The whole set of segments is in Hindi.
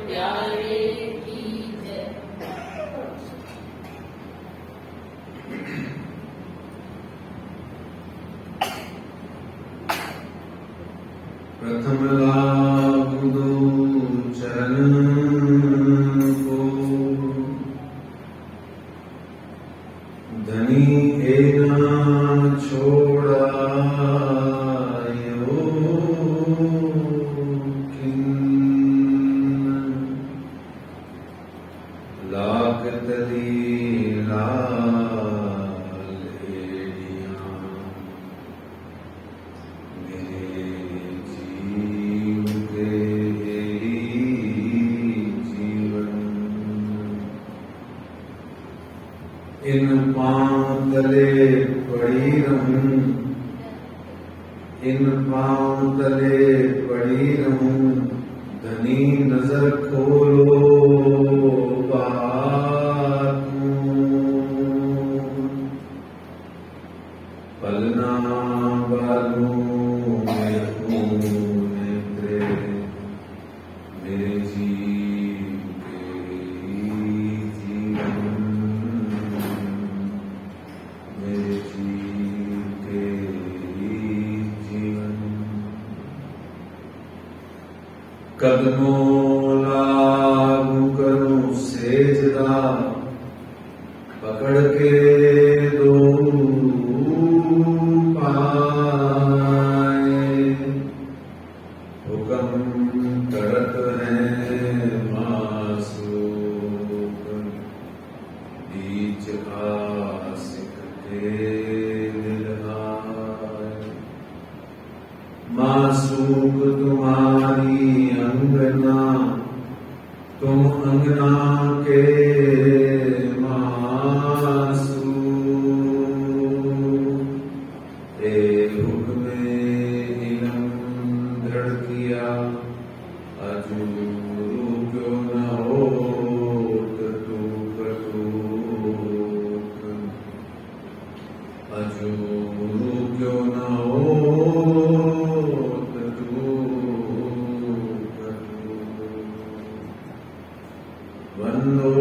प्यारे की जय। प्रथम लाभ दो चरण को, धनी एना छोड़ायो किन्न, लागत लीला इन पाँव तले पड़ी रहूं, इन पाँव तले पड़ी रहूं, धनी नजर खोलो बातों, पलना बालों में नेत्रे, मेरे जीव के जीवन, मेरे जीव के जीवन। कदमों लागू करूं सेजदा, पकड़ के दो पाए, हुक्म करत हैं मासूक, बीच आशिक के दिल आए। मासूक तुम्हारी अंगना, तुम अंगना के मासूक, ए हुक्मे इलम दृढ़ किया, अजूरू क्यों न होत तू कटूक, अजूरू क्यों न होत तू कटूक। वंदो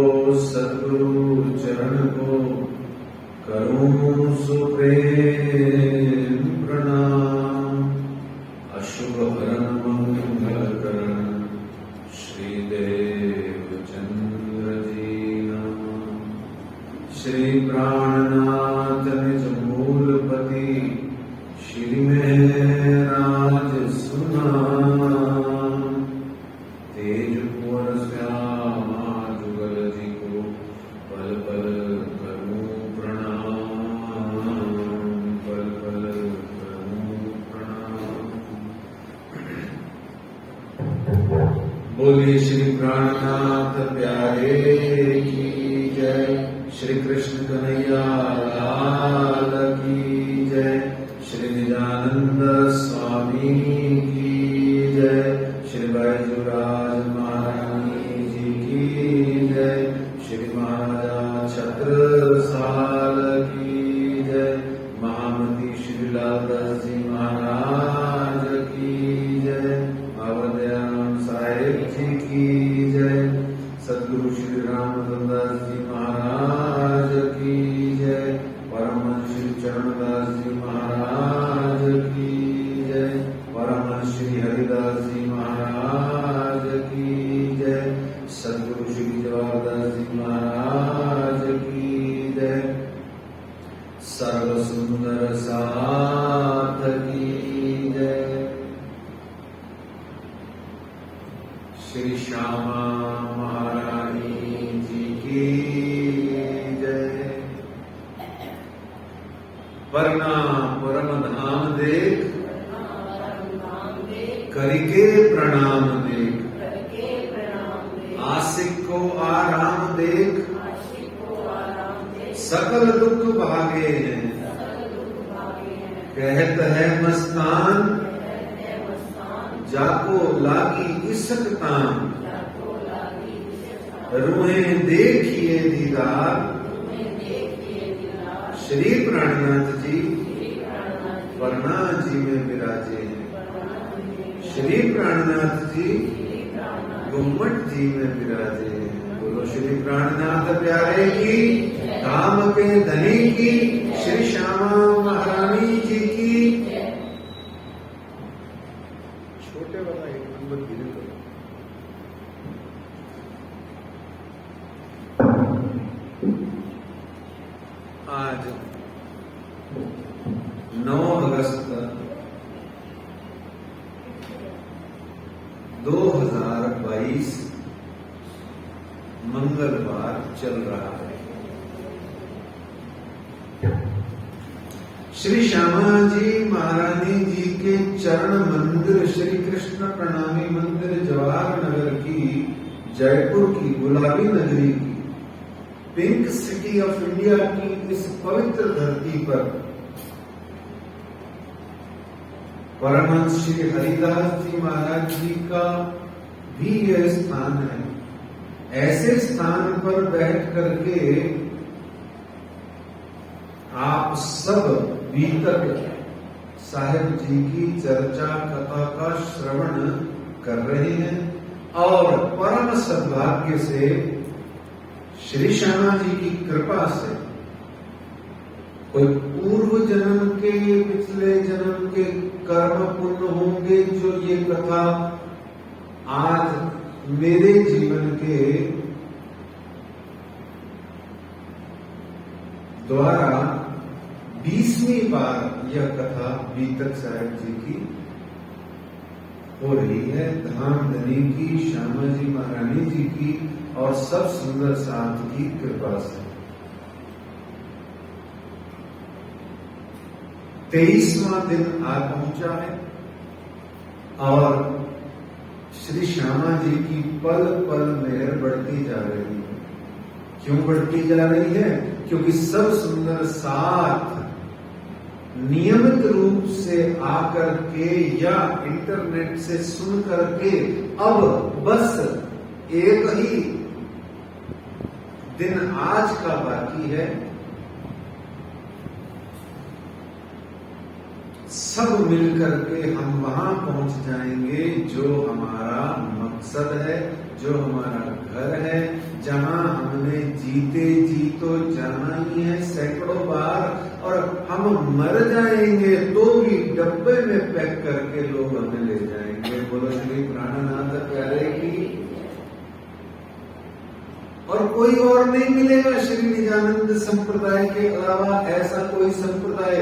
सद्गुरु चरण को, करूं सुप्रेम प्रणाम, अशुभ हरण मंगल करण, श्री देव चंद्र जी नाम। श्री प्राणनाथ निज मूलपति, श्री महराज सुना, तेज कुंवर श्यामा जुगल जी को, पल पल करूं प्रणाम, पल पल करूं प्रणाम। बोलिए श्री प्राणनाथ प्यारे की जय, श्री कृष्ण कन्हैया लाल की जय, श्री निजानंद स्वामी की जय, श्री बैजूराज महारानी जी की जय, श्री महाराजा छत्रसाल की जय, महामती श्री लालदास जी महाराज की जय, बाबा दयानंद साहेब जी की जय, सद्गुरु श्री रामचंद्रदास जी महाराज की जय, परमहंस श्री चरणदास जी महाराज की जय, परमहंस श्री हरिदास जी महाराज की जय, सद्गुरु श्री जवाहरदास जी महाराज की जय, सर्व सुंदर साथ की जय, श्री श्यामा महारानी जी की जय। प्रणाम परम धाम देख, करिके प्रणाम देख, आशिक को आराम देख, सकल दुख भागे हैं, कहत है मस्तान, जाको लागी इसक तान, रूहें देखिए दीदार, श्री प्राणनाथ जी वर्णा जी में विराजे हैं। श्री प्राणनाथ जी गुम्मट जी में विराजे। बोलो श्री प्राणनाथ प्यारे की, काम के धनी की, श्री श्यामा महारानी जी की। छोटे वाला एक नंबर धीरे करो। आज 9 अगस्त 2022 मंगलवार चल रहा है। श्री श्यामा जी महारानी जी के चरण मंदिर श्री कृष्ण प्रणामी मंदिर जवाहर नगर की, जयपुर की गुलाबी नगरी की, पिंक सिटी ऑफ इंडिया की इस पवित्र धरती पर परमहंस श्री हरिदास जी महाराज जी का भी यह स्थान है। ऐसे स्थान पर बैठ करके आप सब बीतक साहिब जी की चर्चा कथा का श्रवण कर रहे हैं और परम सद्भाग्य से श्री श्यामा जी की कृपा से कोई पूर्व जन्म के, पिछले जन्म के कर्म पुण्य होंगे जो ये कथा आज मेरे जीवन के द्वारा 20वीं बार यह कथा बीतक साहिब जी की हो रही है। धाम धनी की, श्यामा जी महारानी जी की और सब सुंदर साथ की कृपा से 23वां दिन आ पहुंचा है और श्री श्यामा जी की पल पल मेहर बढ़ती जा रही है। क्यों बढ़ती जा रही है? क्योंकि सब सुंदर साथ नियमित रूप से आकर के या इंटरनेट से सुन करके अब बस एक ही दिन आज का बाकी है। सब मिलकर के हम वहां पहुंच जाएंगे जो हमारा मकसद है, जो हमारा घर है, जहां हमने जीते जी तो जाना ही है सैकड़ों बार, और हम मर जाएंगे तो भी डब्बे में पैक करके लोग हमें ले जाएंगे। बोलो श्री प्राणनाथ प्यारे की। और कोई और नहीं मिलेगा श्री निजानंद संप्रदाय के अलावा ऐसा कोई संप्रदाय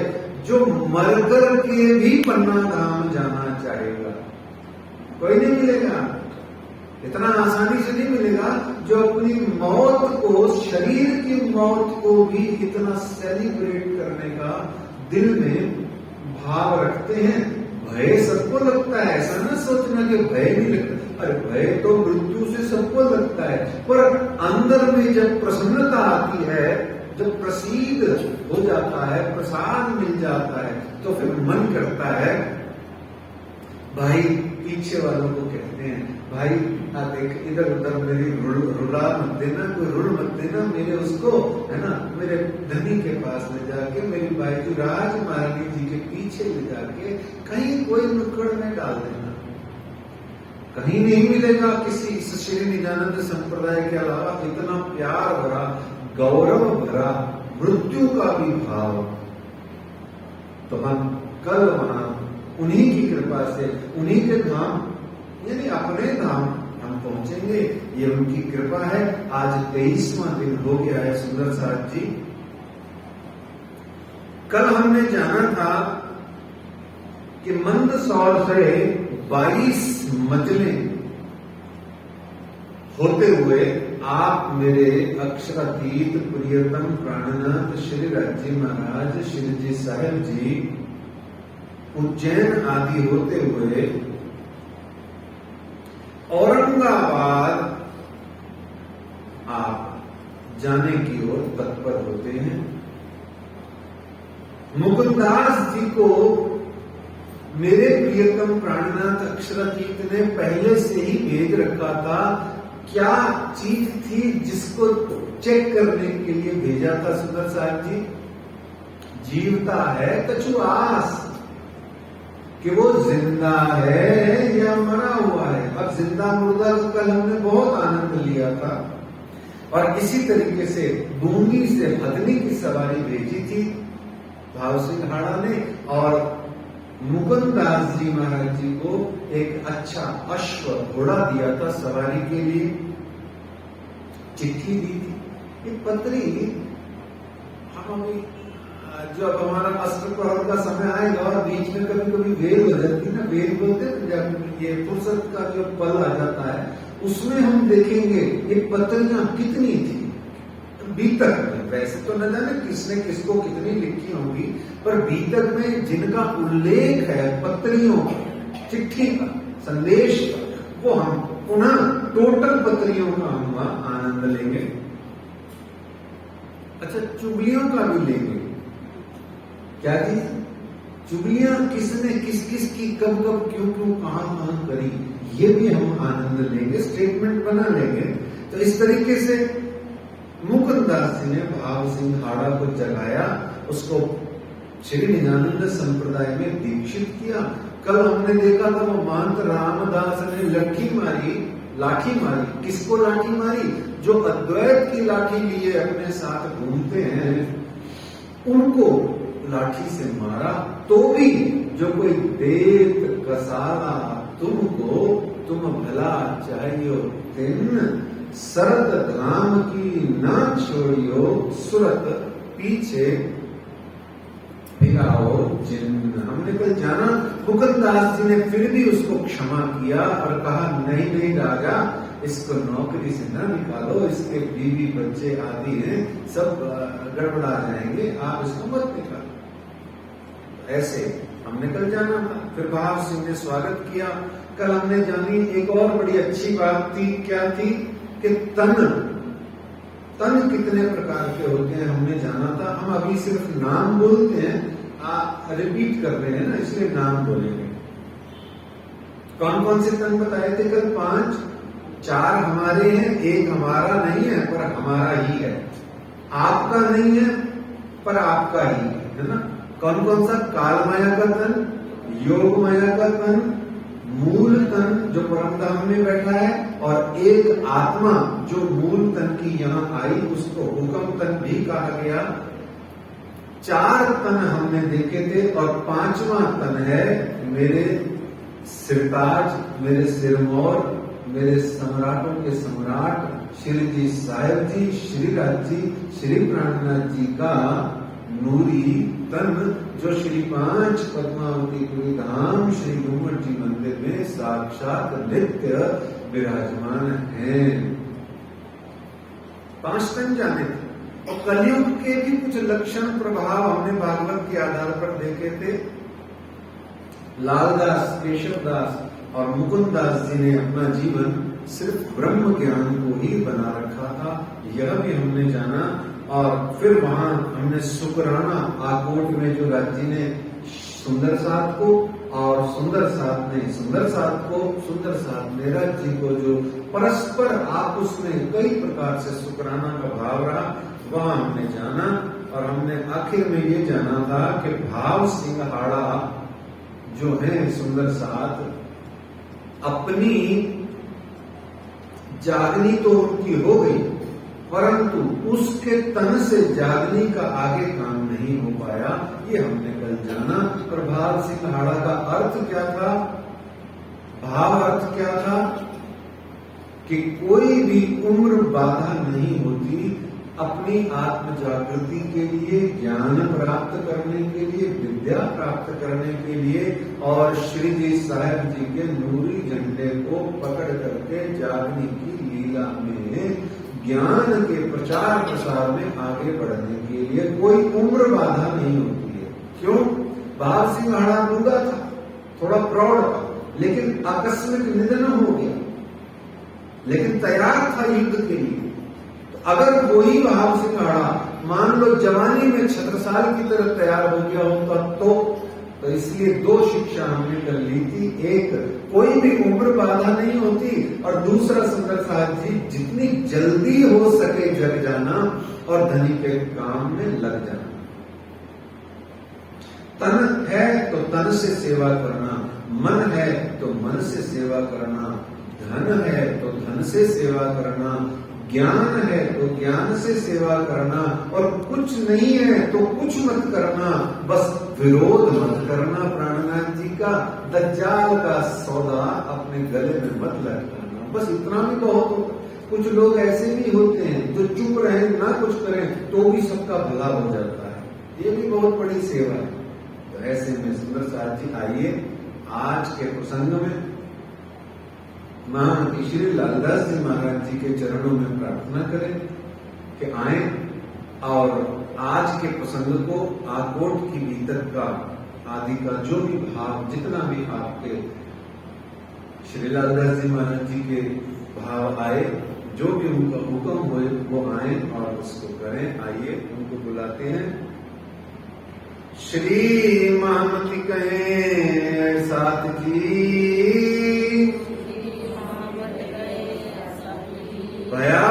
जो मरकर के भी पन्ना धाम जाना चाहेगा। कोई नहीं मिलेगा, इतना आसानी से नहीं मिलेगा जो अपनी मौत को, शरीर की मौत को भी इतना सेलिब्रेट करने का दिल में भाव रखते हैं। भय सबको लगता है, ऐसा ना सोचना कि भय नहीं लगता। अरे भय तो मृत्यु से सबको लगता है, पर अंदर में जब प्रसन्नता आती है, जब प्रसीद हो जाता है, प्रसाद मिल जाता है, तो फिर मन करता है। भाई पीछे वालों को कहते हैं, भाई देख इधर उधर मेरी रुला मत देना, कोई रुल मत देना, मेरे उसको है ना, मेरे धनी के पास ले जाके, मेरी बाईजू राज महारानी जी के पीछे ले जाके कहीं कोई नुक्कड़ में डाल देना। कहीं नहीं मिलेगा किसी श्री निजानंद संप्रदाय के अलावा इतना प्यार भरा, गौरव भरा, मृत्यु का भी भाव। तो हम कल वहां उन्हीं की कृपा से, उन्हीं के धाम यानी अपने धाम हम पहुंचेंगे। ये उनकी कृपा है। आज 23वां दिन हो गया है सुंदर साथ जी। कल हमने जाना था कि मंदसौर से 22 मंजिलें होते हुए आप मेरे अक्षरातीत प्रियतम प्राणनाथ श्री राज्य महाराज श्री जी साहिब जी उज्जैन आदि होते हुए औरंगाबाद आप जाने की ओर तत्पर होते हैं। मुकुंदास जी को मेरे प्रियतम प्राणनाथ अक्षरातीत ने पहले से ही भेज रखा था। क्या चीज थी जिसको चेक करने के लिए भेजा था सुंदर साहब जी? जीवता है कछु आस, कि वो जिंदा है या मरा हुआ है। अब जिंदा मुर्दा का कल हमने बहुत आनंद लिया था, और इसी तरीके से डूंगी से हथनी की सवारी भेजी थी भाव सिंघाड़ा ने, और मुकुंद दास जी महाराज जी को एक अच्छा अश्व घोड़ा दिया था सवारी के लिए, चिट्ठी दी थी। ये पत्री हम अभी जो अब हमारा अस्त्र प्रहर का समय आएगा और बीच में कभी कभी वेल हो जाती है ना, वेल बोलते हैं पंजाबी में, ये फुर्सत का जो पल आ जाता है, उसमें हम देखेंगे ये पत्रियां कितनी थी बीतक में। वैसे तो न जाने किसने किसको कितनी लिखी होंगी, पर बीतक में जिनका उल्लेख है पत्रियों चिट्ठी का संदेश का, वो हम पुनः टोटल पत्रियों का हम आनंद लेंगे। अच्छा, चुगलियों का भी लेंगे। क्या जी? चुगलियां किसने किस किस की कब कब क्यों क्यों कहां करी, ये भी हम आनंद लेंगे, स्टेटमेंट बना लेंगे। तो इस तरीके से मुकुंद दास जी ने भाव सिंघाड़ा को जगाया, उसको श्री निजानंद संप्रदाय में दीक्षित किया। कल हमने देखा था वो महंत रामदास ने लाठी मारी। किसको लाठी मारी? जो अद्वैत की लाठी लिए अपने साथ घूमते हैं उनको लाठी से मारा। तो भी जो कोई देत कसाला तुमको, तुम भला चाहियो तिन, सरद धाम की ना छोड़ियो, सुरत पीछे फिराओ जिन। हमने कल जाना मुकुंद दास जी ने फिर भी उसको क्षमा किया और कहा नहीं राजा, इसको नौकरी से ना निकालो, इसके बीवी बच्चे आदि हैं, सब गड़बड़ा जाएंगे, आप इसको मत निकालो। ऐसे हमने कल जाना था। फिर भाव सिंह ने स्वागत किया। कल हमने जानी एक और बड़ी अच्छी बात थी, क्या थी कि तन कितने प्रकार के होते हैं हमने जाना था। हम अभी सिर्फ नाम बोलते हैं, रिपीट कर रहे हैं ना, इसलिए नाम बोलेंगे। कौन कौन से तन बताए थे कल? 5, 4 हमारे हैं, एक हमारा नहीं है पर हमारा ही है, आपका नहीं है पर आपका ही है ना। कौन कौन सा? काल माया का तन, योग माया का तन, मूल तन जो परम धाम में बैठा है, और एक आत्मा जो मूल तन की यहाँ आई, उसको हुक्म तन भी कहा गया। 4 तन हमने देखे थे, और 5वां तन है मेरे सिरताज, मेरे सिरमौर, मेरे सम्राटों के सम्राट श्री जी साहेब जी, श्री राज जी, श्री प्राणनाथ जी का नूरी तन, जो श्री 5 पद्मावतीपुरी धाम श्री घूमर जी मंदिर में साक्षात नित्य विराजमान हैं। 5 तन जाने थे। और कलयुग के भी कुछ लक्षण प्रभाव हमने भागवत के आधार पर देखे थे। लालदास, केशवदास और मुकुंद दास जी ने अपना जीवन सिर्फ ब्रह्म ज्ञान को ही बना रखा था, यह भी हमने जाना। और फिर वहां हमने शुक्राना आकोट में जो राज्य ने सुंदर साथ को, और सुंदर साथ ने राज्य को, जो परस्पर आपस में कई प्रकार से शुक्राना का भाव रहा, वहां हमने जाना। और हमने आखिर में ये जाना था कि भाव सिंघाड़ा जो है सुंदर साथ, अपनी जागनी तो उनकी हो गई, परंतु उसके तन से जागनी का आगे काम नहीं हो पाया, ये हमने कल जाना। भाव सिंघाड़ा का अर्थ क्या था? भाव अर्थ क्या था कि कोई भी उम्र बाधा नहीं होती अपनी आत्म जागृति के लिए, ज्ञान प्राप्त करने के लिए, विद्या प्राप्त करने के लिए, और श्री जी साहेब जी के नूरी झंडे को पकड़ करके जागने की लीला में, ज्ञान के प्रचार प्रसार में आगे बढ़ने के लिए कोई उम्र बाधा नहीं होती है। क्यों? भाव सिंघाड़ा बूढ़ा था, थोड़ा प्रौढ़ था, लेकिन आकस्मिक निधन हो गया, लेकिन तैयार था युद्ध के लिए। तो अगर वही भाव सिंघाड़ा मान लो जवानी में छत्रसाल की तरह तैयार हो गया होता तो इसलिए 2 शिक्षा हमने कर ली थी। एक, कोई भी उम्र बाधा नहीं होती, और दूसरा सुंदर साहब जी जितनी जल्दी हो सके जग जाना और धनी के काम में लग जाना। तन है तो तन से सेवा करना, मन है तो मन से सेवा करना, धन है तो धन से सेवा करना, ज्ञान है तो ज्ञान से सेवा करना, और कुछ नहीं है तो कुछ मत करना, बस विरोध मत करना। प्राणनाथ जी का दज्जाल का सौदा अपने गले में मत लटकाना, बस इतना भी बहुत होता। कुछ लोग ऐसे भी होते हैं जो चुप रहे ना कुछ करें तो भी सबका भला हो जाता है, ये भी बहुत बड़ी सेवा है। तो ऐसे में सुंदर साथ जी आइए आज के प्रसंग में महामती श्री लालदास जी महाराज जी के चरणों में प्रार्थना करें कि आए और आज के प्रसंग को आकोट की भीतर का आदि का जो भी भाव, जितना भी आपके श्री लालदास जी महाराज जी के भाव आए, जो भी उनका हुक्म हुए वो आए और उसको करें। आइए उनको बुलाते हैं। श्री महामती कहें साथ जी, भया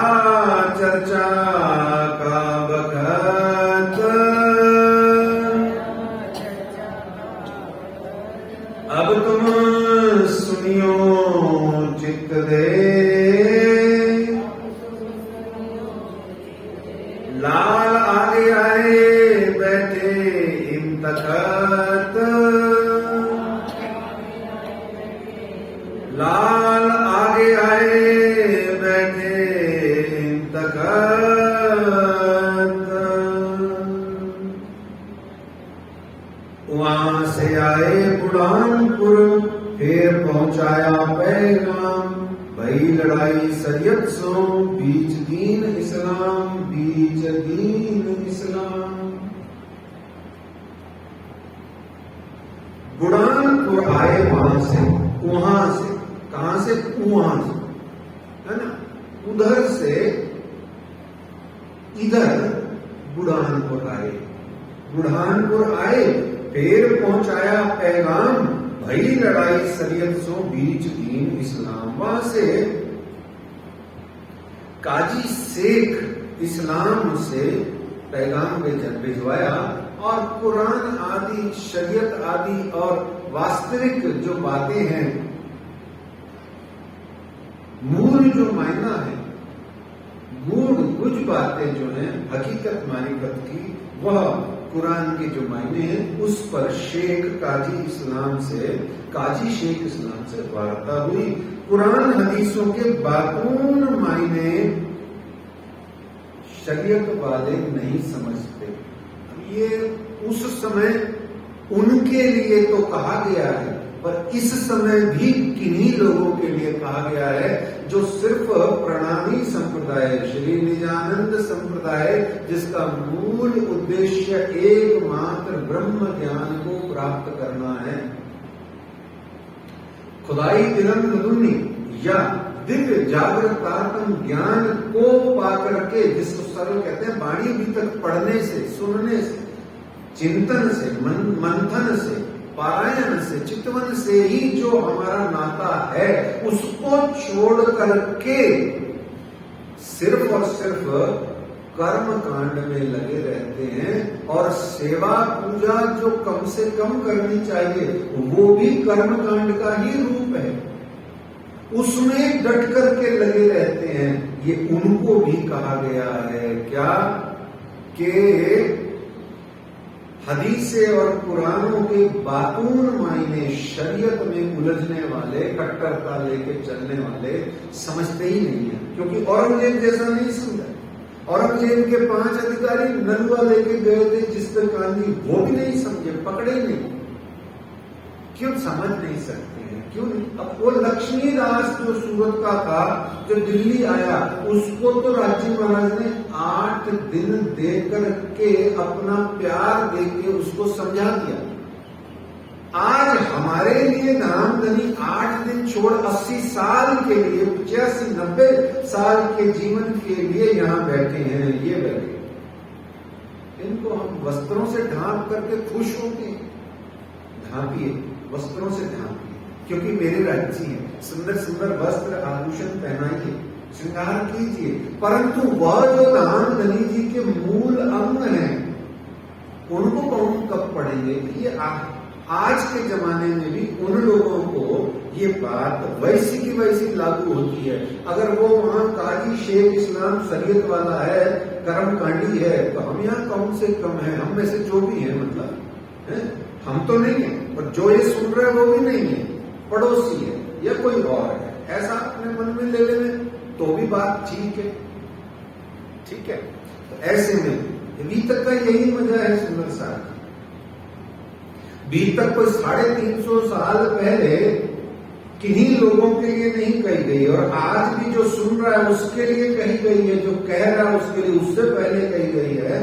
चर्चा का बखत, अब तुम सुनियो चित्त दे, लाल आगे आए बैठे इन तखत, लाल आगे आए बैठे इन तखत। वहां से आए बुढ़ानपुर, फिर पहुंचाया पैगाम, भई लड़ाई सरियत सो, बीच दीन इस्लाम, बीच दीन इस्लाम। बुढ़ानपुर आए वहां से, कहां से, वहां से, है ना, उधर से इधर बुढ़ानपुर आए, बुढ़ानपुर आए, फिर पहुंचाया पैगाम, भई लड़ाई सरियत सो, बीच दीन इस्लाम। वहां से काजी शेख इस्लाम से पैगाम भिजवाया और कुरान आदि, शरीयत आदि और वास्तविक जो बातें हैं, मूल जो मायना है, मूल कुछ बातें जो हैं हकीकत मारिफत की, वह कुरान के जो मायने हैं उस पर शेख काजी शेख इस्लाम से वार्ता हुई। कुरान हदीसों के बातून मायने शरीयत वाले नहीं समझते। ये उस समय उनके लिए तो कहा गया है, पर इस समय भी किन्हीं लोगों के लिए कहा गया है जो सिर्फ प्रणामी संप्रदाय, श्री निजानंद संप्रदाय, जिसका मूल उद्देश्य एकमात्र ब्रह्म ज्ञान को प्राप्त करना है। खुदाई तिलम मधुनी या दिव्य जागृतात्म ज्ञान को पाकर के, जिसको सरल कहते हैं, वाणी भी तक पढ़ने से, सुनने से, चिंतन से, मंथन से, पारायण से, चितवन से ही जो हमारा नाता है, उसको छोड़ करके सिर्फ और सिर्फ कर्म कांड में लगे रहते हैं। और सेवा पूजा जो कम से कम करनी चाहिए वो भी कर्म कांड का ही रूप है, उसमें डट करके लगे रहते हैं। ये उनको भी कहा गया है क्या कि हदीसे और कुरानों के बातून मायने शरीयत में उलझने वाले, कट्टरता लेके चलने वाले समझते ही नहीं है। क्योंकि औरंगजेब जैसा नहीं समझा। औरंगजेब के 5 अधिकारी नलुआ लेके गए थे जिस पर गांधी, वो भी नहीं समझे, पकड़े ही नहीं। क्यों समझ नहीं सकते हैं? क्यों नहीं? अब वो लक्ष्मीदास जो सूरत का था, जो दिल्ली आया, उसको तो राजी महाराज ने 8 दिन दे करके अपना प्यार देके उसको समझा दिया। आज हमारे लिए नामधनी 8 दिन छोड़ 80 साल के लिए, 85-90 साल के जीवन के लिए यहाँ बैठे हैं। ये बैठे, इनको हम वस्त्रों से ढांप करके खुश होते हैं। ढांपिए, वस्त्रों से ढांपिए, क्योंकि मेरे राज्य हैं। सुंदर सुंदर वस्त्र आभूषण पहनाइए, श्रृंगार कीजिए, परंतु वह जो नामधनी जी के मूल अंग हैं उनको कौन कब पढ़ेंगे? ये आज के जमाने में भी उन लोगों को ये बात वैसी की वैसी लागू होती है। अगर वो वहां काजी शेख इस्लाम शरीयत वाला है, कर्मकांडी है, तो हम यहाँ कौन से कम है? हम में से जो भी है, मतलब है? हम तो नहीं है, और जो ये सुन रहे हैं वो भी नहीं है, पड़ोसी है या कोई और है, ऐसा अपने मन में ले लेने तो भी बात ठीक है। ठीक है, तो ऐसे में बीतक का यही मजा है सुंदर साहब। बीतक कोई 350 साल पहले किन्हीं लोगों के लिए नहीं कही गई, और आज भी जो सुन रहा है उसके लिए कही गई है, जो कह रहा है उसके लिए उससे पहले कही गई है।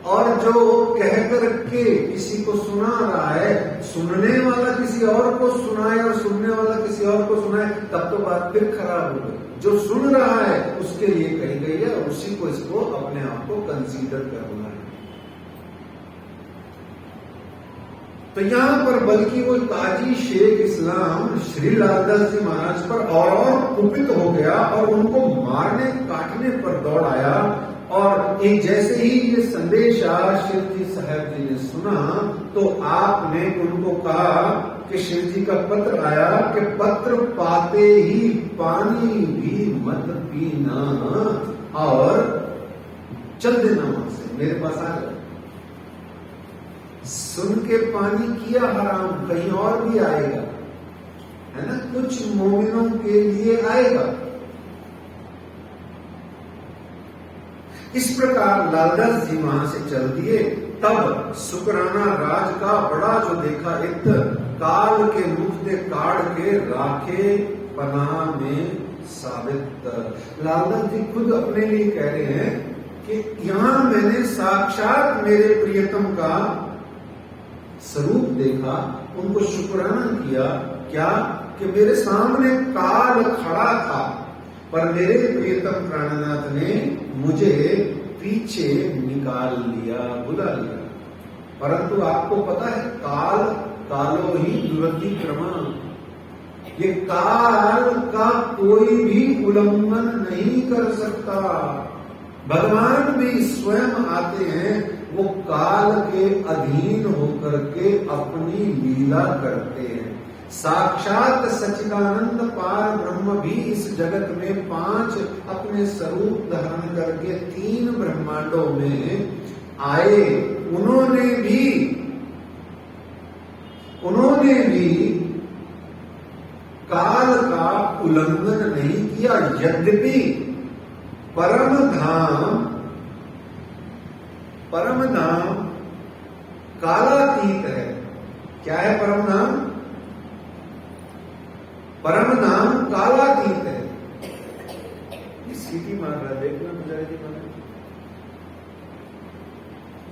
और जो कह करके किसी को सुना रहा है, सुनने वाला किसी और को सुनाए और सुनने वाला किसी और को सुनाए, तब तो बात फिर खराब हो गई। जो सुन रहा है उसके लिए कही गई है, और उसी को इसको अपने आप को कंसीडर करना है। तो यहां पर बल्कि वो काजी शेख इस्लाम श्री लालदास जी महाराज पर और कुपित हो गया और उनको मारने काटने पर दौड़ आया। और एक जैसे ही ये संदेश शिव जी साहब जी ने सुना, तो आपने उनको कहा कि शिव जी का पत्र आया कि पत्र पाते ही पानी भी मत पीना और चल देना वहां से, मेरे पास आ गए। सुन के पानी किया हराम, कहीं और भी आएगा, है ना, कुछ मोमिनों के लिए आएगा। इस प्रकार लालदास जी वहां से चल दिए। तब शुक्राना राज का बड़ा जो देखा इत, काल के मुख दे काढ़ के राखे पनाह में साबित। लालदास जी खुद अपने लिए कह रहे हैं कि यहां मैंने साक्षात मेरे प्रियतम का स्वरूप देखा, उनको शुक्राना किया। क्या कि मेरे सामने काल खड़ा था, पर मेरे प्रियतम प्राणनाथ ने मुझे पीछे निकाल लिया, बुला लिया। परंतु आपको पता है, काल कालो ही दुरतिक्रमा, ये काल का कोई भी उल्लंघन नहीं कर सकता। भगवान भी स्वयं आते हैं, वो काल के अधीन होकर के अपनी लीला करते हैं। साक्षात सच्चिदानंद पार ब्रह्म भी इस जगत में 5 अपने स्वरूप धारण करके 3 ब्रह्मांडों में आए। उन्होंने भी काल का उल्लंघन नहीं किया। यद्यपि परम धाम कालातीत है। क्या है परम धाम? परम धाम कालातीत है। सीटी मार रहा है, देखना पुजारी जी मार,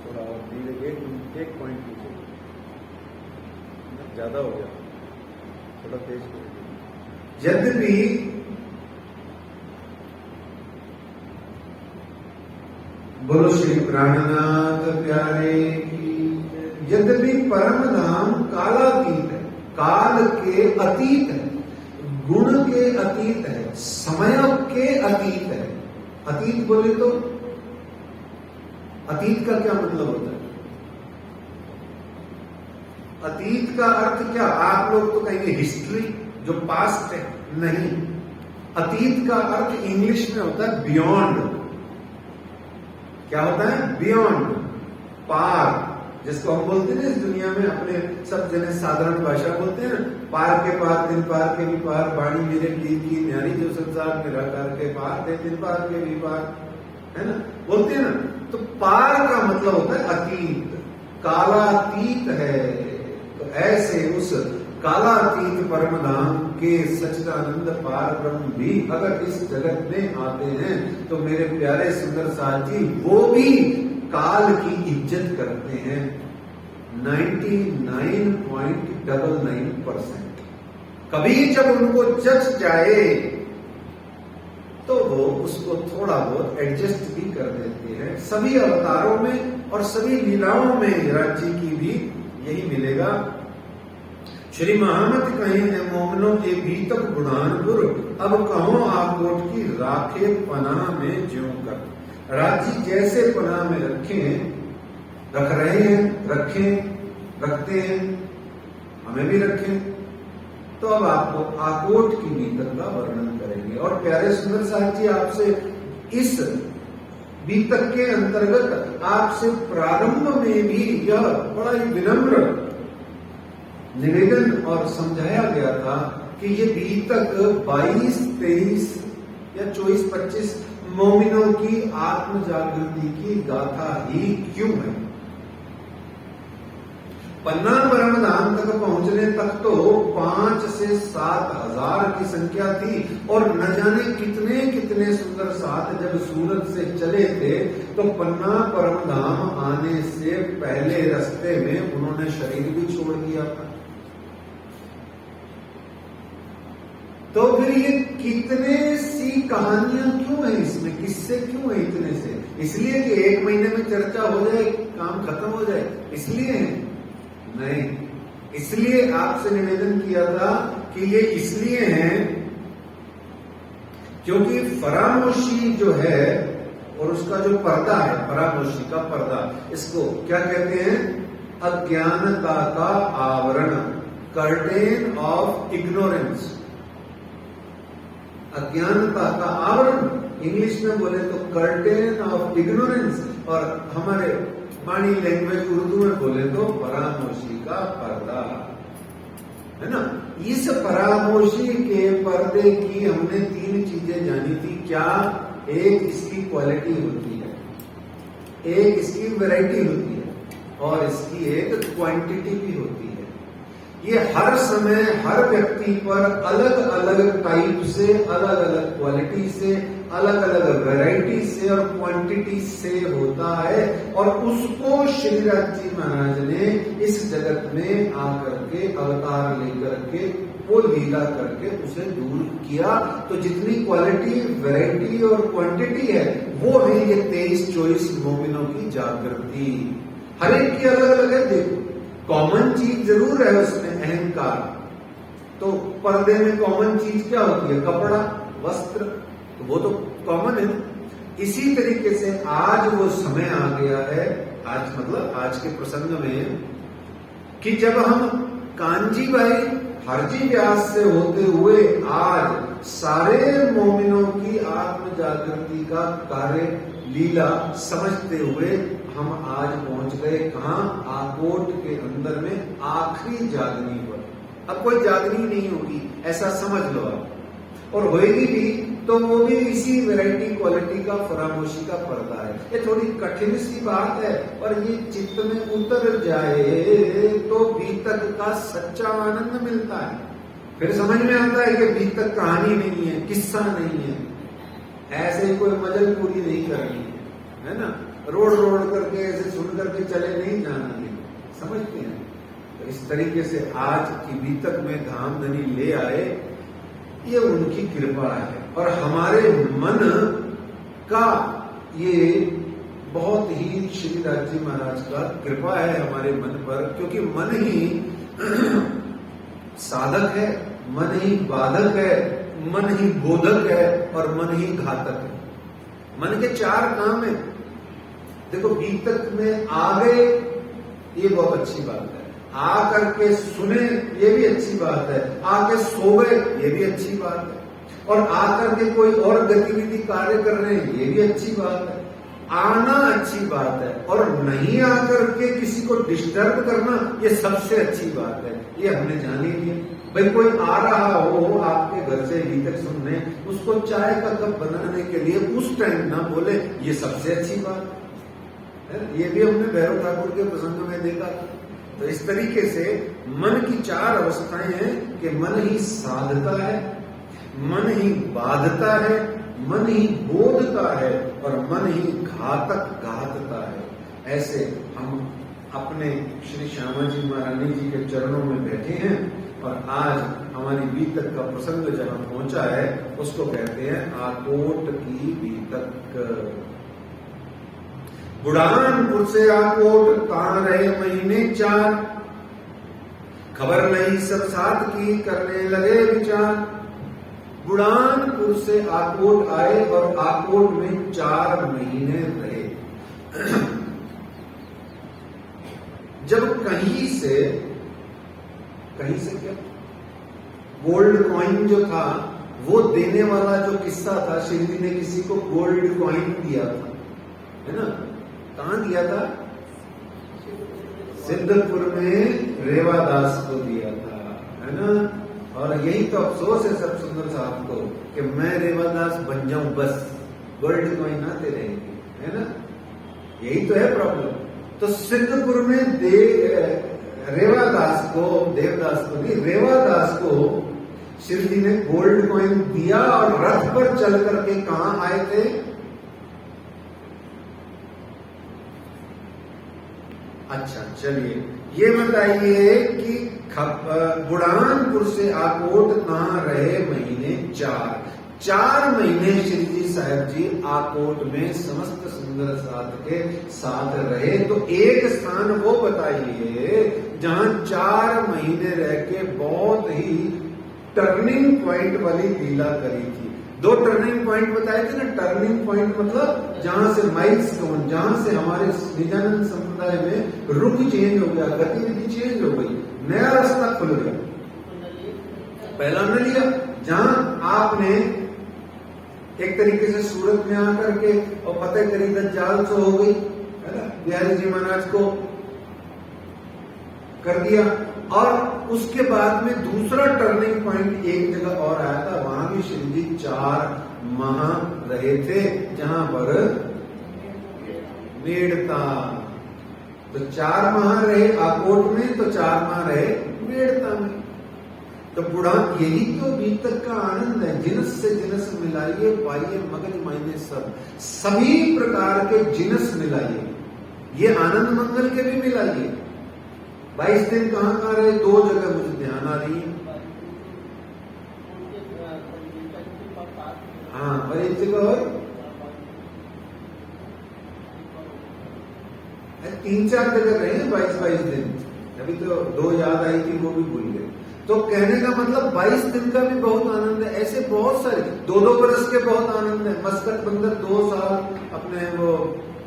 थोड़ा और धीरे, एक पॉइंट पीछे, ज्यादा हो गया, थोड़ा तेज कर। यद्यपि बोलो श्री प्राणनाथ प्यारे की, यद्यपि परम धाम कालातीत है, काल के अतीत है, गुण के अतीत है, समय के अतीत है। अतीत बोले तो अतीत का क्या मतलब होता है? अतीत का अर्थ क्या? आप लोग तो कहेंगे हिस्ट्री, जो पास्ट है। नहीं, अतीत का अर्थ इंग्लिश में होता है बियॉन्ड। क्या होता है? बियॉन्ड, पार, जिसको हम बोलते हैं इस दुनिया में अपने सब जने साधारण भाषा बोलते हैं, पार के पार, दिन पार के भी पार, बाणी मेरे दिल की न्यारी जो संसार मेरा कर के पार थे, दिन पार के भी पार, है ना, बोलते हैं ना। तो पार का मतलब होता है अतीत, कालातीत है। तो ऐसे उस कालातीत परम धाम के सच्चिदानंद पार ब्रह्म भी अगर इस जगत में आते हैं, तो मेरे प्यारे सुंदर साथ जी वो भी काल की इज्जत करते हैं 99.99%। कभी जब उनको जच जाए तो वो उसको थोड़ा बहुत एडजस्ट भी कर देते हैं। सभी अवतारों में और सभी लीलाओं में राज्य की भी यही मिलेगा। श्री महामत कहें मोमनो के बीतक बुढ़ानपुर, अब कहो आकोट की राखे पनाह में ज्यों कर। राज्य जैसे पनाह में रख रहे हैं, रखते हैं, हमें भी रखें। तो अब आपको आकोट की बीतक का वर्णन करेंगे। और प्यारे सुंदर साहब जी, आपसे इस बीतक के अंतर्गत आपसे प्रारंभ में भी यह बड़ा ही विनम्र निवेदन और समझाया गया था कि ये बीतक 22, 23 या 24, 25 मोमिनों की आत्म जागृति की गाथा ही क्यों है। पन्ना परम धाम तक पहुंचने तक तो 5 से 7 हजार की संख्या थी और न जाने कितने कितने सुंदर साथ जब सूरत से चले थे तो पन्ना परम धाम आने से पहले रास्ते में उन्होंने शरीर भी छोड़ दिया था। तो फिर ये कितने सी कहानियां क्यों है इसमें, किससे क्यों है इतने से? इसलिए कि 1 महीने में चर्चा हो जाए, काम खत्म हो जाए, इसलिए है? नहीं, इसलिए आपसे निवेदन किया था कि ये इसलिए है क्योंकि फरामोशी जो है और उसका जो पर्दा है, फरामोशी का पर्दा, इसको क्या कहते हैं? अज्ञानता का आवरण, कर्टेन ऑफ इग्नोरेंस। अज्ञानता का आवरण इंग्लिश में बोले तो कर्टेन ऑफ इग्नोरेंस, और हमारे वाणी लैंग्वेज उर्दू में बोले तो फरामोशी का पर्दा, है ना। इस फरामोशी के पर्दे की हमने 3 चीजें जानी थी। क्या? एक इसकी क्वालिटी होती है, एक इसकी वैरायटी होती है, और इसकी एक क्वांटिटी भी होती है। ये हर समय हर व्यक्ति पर अलग अलग टाइप से, अलग अलग क्वालिटी से, अलग अलग वैरायटी से और क्वांटिटी से होता है, और उसको श्रीराज जी महाराज ने इस जगत में आकर के अवतार लेकर के वो लीला करके उसे दूर किया। तो जितनी क्वालिटी, वैरायटी और क्वांटिटी है वो है ये 23-24 मोमिनों की जागृति। हर एक की अलग अलग है। देखो, कॉमन चीज जरूर है उसमें, अहंकार। तो पर्दे में कॉमन चीज क्या होती है? कपड़ा, वस्त्र, तो वो तो कॉमन है। इसी तरीके से आज वो समय आ गया है, आज मतलब आज के प्रसंग में, कि जब हम कांजी भाई हरजी व्यास से होते हुए आज सारे मोमिनों की आत्म जागृति का कार्य लीला समझते हुए हम आज पहुंच गए कहां? आकोट के अंदर में आखिरी जागनी पर। अब कोई जागनी नहीं होगी, ऐसा समझ लो आप। और होएगी भी तो वो भी इसी वैरायटी क्वालिटी का, फरामोशी का पर्दा है। ये थोड़ी कठिन सी बात है, और ये चित्त में उतर जाए तो बीतक का सच्चा आनंद मिलता है। फिर समझ में आता है कि बीतक कहानी नहीं है, किस्सा नहीं है, ऐसे ही कोई मजल पूरी नहीं करनी है ना। रोड रोड करके ऐसे सुन करके चले नहीं जाना है, समझते हैं। तो इस तरीके से आज की बीतक में धामधनी ले आए, ये उनकी कृपा है। और हमारे मन का ये बहुत ही श्री राज महाराज का कृपा है हमारे मन पर, क्योंकि मन ही साधक है, मन ही बाधक है, मन ही बोधक है और मन ही घातक है। मन के 4 काम है। देखो, बीतक में आ गए, ये बहुत अच्छी बात है। आ करके सुने, ये भी अच्छी बात है। आके सो गए, ये भी अच्छी बात है। और आकर के कोई और गतिविधि कार्य कर रहे हैं, ये भी अच्छी बात है। आना अच्छी बात है, और नहीं आकर के किसी को डिस्टर्ब करना, ये सबसे अच्छी बात है। ये हमने जानी लिया। भाई कोई आ रहा हो आपके घर से बीतक सुनने, उसको चाय का कप बनाने के लिए उस टाइम ना बोले, ये सबसे अच्छी बात है। ये भी हमने भैरव ठाकुर के प्रसंग में देखा। तो इस तरीके से मन की 4 अवस्थाएं हैं कि मन ही साधता है, मन ही बाधता है, मन ही बोधता है और मन ही घातक घातता है। ऐसे हम अपने श्री श्यामा जी महारानी जी के चरणों में बैठे हैं, और आज हमारी बीतक का प्रसंग जहां पहुंचा है उसको कहते हैं आकोट की बीतक। बुढ़ानपुर से आकोट कहां रहे महीने 4, खबर नहीं सब साथ की करने लगे विचार। बुढ़ानपुर से आकोट आए और आकोट में 4 महीने रहे। जब कहीं से कहीं से क्या? गोल्ड कॉइन जो था वो देने वाला जो किस्सा था, श्री जी ने किसी को गोल्ड कॉइन दिया था, है ना? कहां दिया था? सिद्धपुर में रेवादास को दिया था, है ना? और यही तो अफसोस है सब सुंदर साहब को कि मैं रेवादास बन जाऊं, बस गोल्ड कॉइन आते रहेंगे, है ना? यही तो है प्रॉब्लम। तो सिद्धपुर में रेवादास को, देवदास को नहीं, रेवादास को शिव जी ने गोल्ड कॉइन दिया और रथ पर चल करके कहां आए थे? अच्छा चलिए ये बताइए कि बुढ़ानपुर से आकोट कहां रहे? महीने 4 महीने श्री जी साहब जी आकोट में समस्त सुंदर साथ के साथ रहे। तो एक स्थान वो बताइए जहां 4 महीने रह के बहुत ही टर्निंग पॉइंट वाली लीला करी थी। 2 टर्निंग पॉइंट बताए थे ना। टर्निंग पॉइंट मतलब जहां से माइलस्टोन, जहां से हमारे निजानंद संप्रदाय में रुख चेंज हो गया, गतिविधि चेंज हो गई, नया रास्ता खुल गया। पहला हमने लिया जहां आपने एक तरीके से सूरत में आकर के और फतेह करी दज्जाल सो हो गई, है ना? बिहारी जी महाराज को कर दिया। और उसके बाद में दूसरा टर्निंग पॉइंट एक जगह और आया था, वहां भी श्री जी 4 माह रहे थे, जहां पर मेड़ता। तो 4 माह रहे आकोट में, तो 4 माह रहे मेड़ता में। तो बुढ़ा, यही तो बीतक का आनंद है। जिनस से जिनस मिलाइए, पाइए मगज मायने सब, सभी प्रकार के जिनस मिलाइए। ये आनंद मंगल के भी मिलाइए। 22 दिन कहां रहे? 2 जगह मुझे ध्यान आ रही है। हाँ, और एक जगह और 3-4 जगह रहे हैं 22 दिन। अभी तो 2 याद आई थी, वो भी भूल गए। तो कहने का मतलब 22 दिन का भी बहुत आनंद है। ऐसे बहुत सारे 2-2 बरस के बहुत आनंद है। मस्कत बंदर 2 साल अपने वो,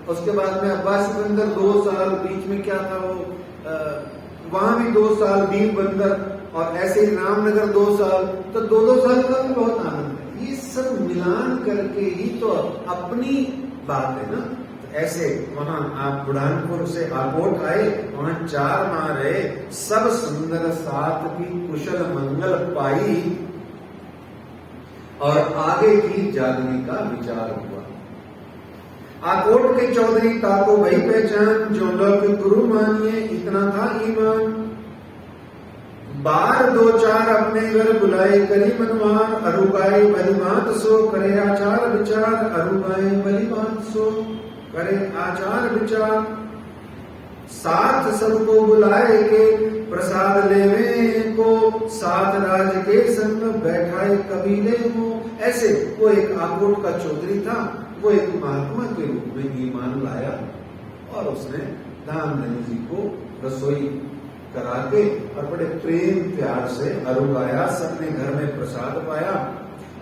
उसके बाद में अब्बासी बंदर 2 साल, बीच में क्या था वो, वहां भी 2 साल बीर बंदर, और ऐसे ही रामनगर 2 साल। तो 2-2 साल का भी बहुत आनंद है। ये सब मिलान करके ही तो अपनी बात है ना। ऐसे वहां आप बुढ़ानपुर से आकोट आए, वहां 4 माह रहे, सब सुंदर साथ की कुशल मंगल पाई, और आगे की जागने का विचार हुआ। आकोट के चौधरी ताको वही पहचान, जो लोग गुरु मानिए, इतना था ईमान। बार 2-4 अपने घर बुलाए, करी मनवार, अरुगाए बलिमात सो, करे आचार विचार, अरुगाए बलिमात सो, करे आचार विचार। साथ सबको बुलाए के, प्रसाद लेवे को, साथ राज के संग बैठाए कबीले को। ऐसे वो एक आकोट का चौधरी था, वो एक महात्मा के रूप में ईमान लाया, और उसने धामधनी जी को रसोई करा के और बड़े प्रेम प्यार से अरुगाया, सबने घर में प्रसाद पाया।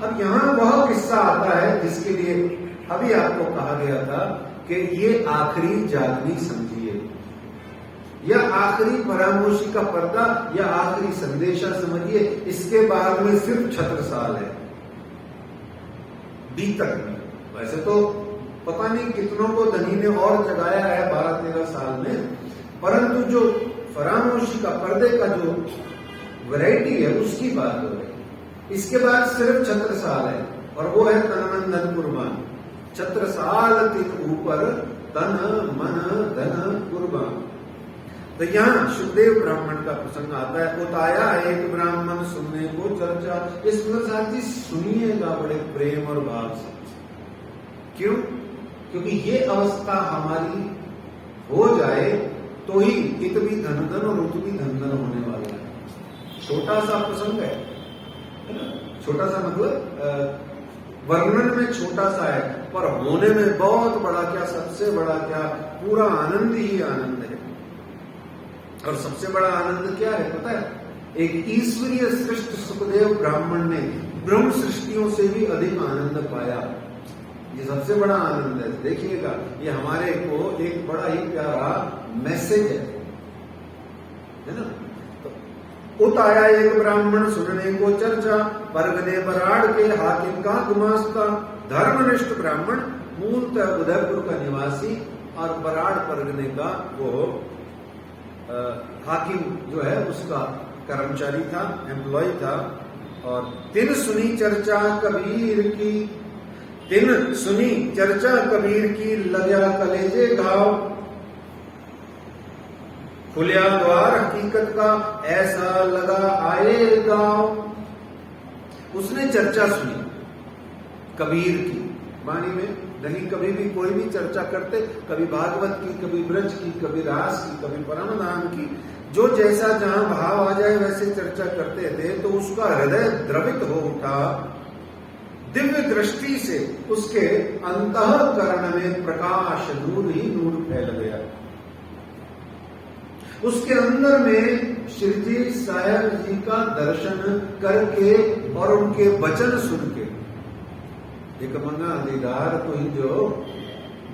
अब यहाँ वह किस्सा आता है जिसके लिए अभी आपको कहा गया था कि ये आखिरी जागनी समझिए, या आखिरी परामर्शी का पर्दा, या आखिरी संदेशा समझिए। इसके बाद में सिर्फ छत्रसाल है बीतक में। वैसे तो पता नहीं कितनों को धनी ने और जगाया है 12-13 साल में, परंतु जो फरामोशी का पर्दे का जो वैरायटी है उसकी बात हो रही। इसके बाद सिर्फ छत्रसाल है, और वो है तन मन धन कुर्बान। छत्रसाल तिन ऊपर तन मन धन कुर्बान। तो यहाँ सुखदेव ब्राह्मण का प्रसंग आता है। उताया एक ब्राह्मण सुनने को चर्चा। इस साथ ही सुनिएगा बड़े प्रेम और भाव से। क्यों? क्योंकि ये अवस्था हमारी हो जाए तो ही इत भी धन धन और उत भी धन धन होने वाला है। छोटा सा प्रसंग है ना? छोटा सा मतलब वर्णन में छोटा सा है, पर होने में बहुत बड़ा। क्या? सबसे बड़ा क्या? पूरा आनंद ही आनंद है। और सबसे बड़ा आनंद क्या है पता है? एक ईश्वरीय सृष्टि सुखदेव ब्राह्मण ने ब्रह्म सृष्टियों से भी अधिक आनंद पाया। ये सबसे बड़ा आनंद है। देखिएगा, ये हमारे को एक बड़ा ही प्यारा मैसेज है ना? तो उत आया एक ब्राह्मण सुनने को चर्चा, परगने बराड़ के हाकिम का गुमास्ता। धर्मनिष्ठ ब्राह्मण, मूलतः उदयपुर का निवासी और बराड़ परगने का वो हाकिम जो है उसका कर्मचारी था, एम्प्लॉय था। और तिन सुनी चर्चा कबीर की, तिन सुनी चर्चा कबीर की, लग्या कलेजे घाव। खुलिया द्वार हकीकत का, ऐसा लगा आए गाँव। उसने चर्चा सुनी कबीर की वाणी में। नहीं, कभी भी कोई भी चर्चा करते, कभी भागवत की, कभी ब्रज की, कभी रास की, कभी परमधाम की, जो जैसा जहां भाव आ जाए वैसे चर्चा करते थे। तो उसका हृदय द्रवित हो उठा। दिव्य दृष्टि से उसके अंतःकरण में प्रकाश, नूर ही नूर फैल गया। उसके अंदर में श्री जी साहेब जी का दर्शन करके और उनके वचन सुन के, एक मंगा दीदार तो ही जो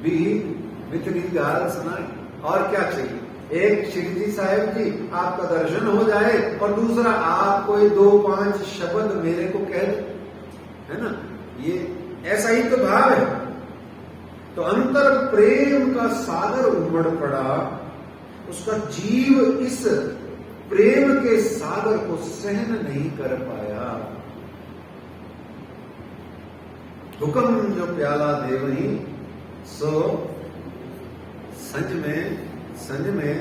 भी मित्री गाल सुनाए, और क्या चाहिए। एक श्री जी साहेब जी आपका दर्शन हो जाए और दूसरा आप कोई 2-5 शब्द मेरे को कह दे, है ना, ये ऐसा ही तो भाव है। तो अंतर प्रेम का सागर उमड़ पड़ा। उसका जीव इस प्रेम के सागर को सहन नहीं कर पाया। हुक्म जो प्याला देवही सो संज में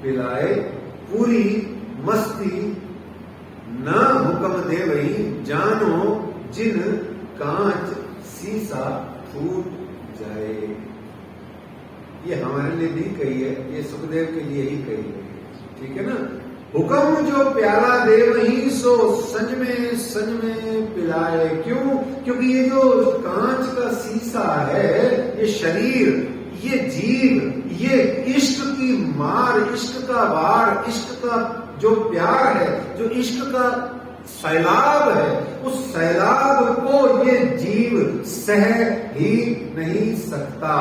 पिलाए, पूरी मस्ती न हुक्म देवही, जानो जिन कांच सीसा फूट जाए। ये हमारे लिए नहीं कही है, ये सुखदेव के लिए ही कही है, ठीक है ना। हुक्म जो प्याला देवही सो संज में पिलाए। क्यों? क्योंकि ये जो कांच का सीसा है, ये शरीर, ये जीव, ये इश्क की मार, इश्क का वार, इश्क का जो प्यार है, जो इश्क का सैलाब है, उस सैलाब को ये जीव सह ही नहीं सकता,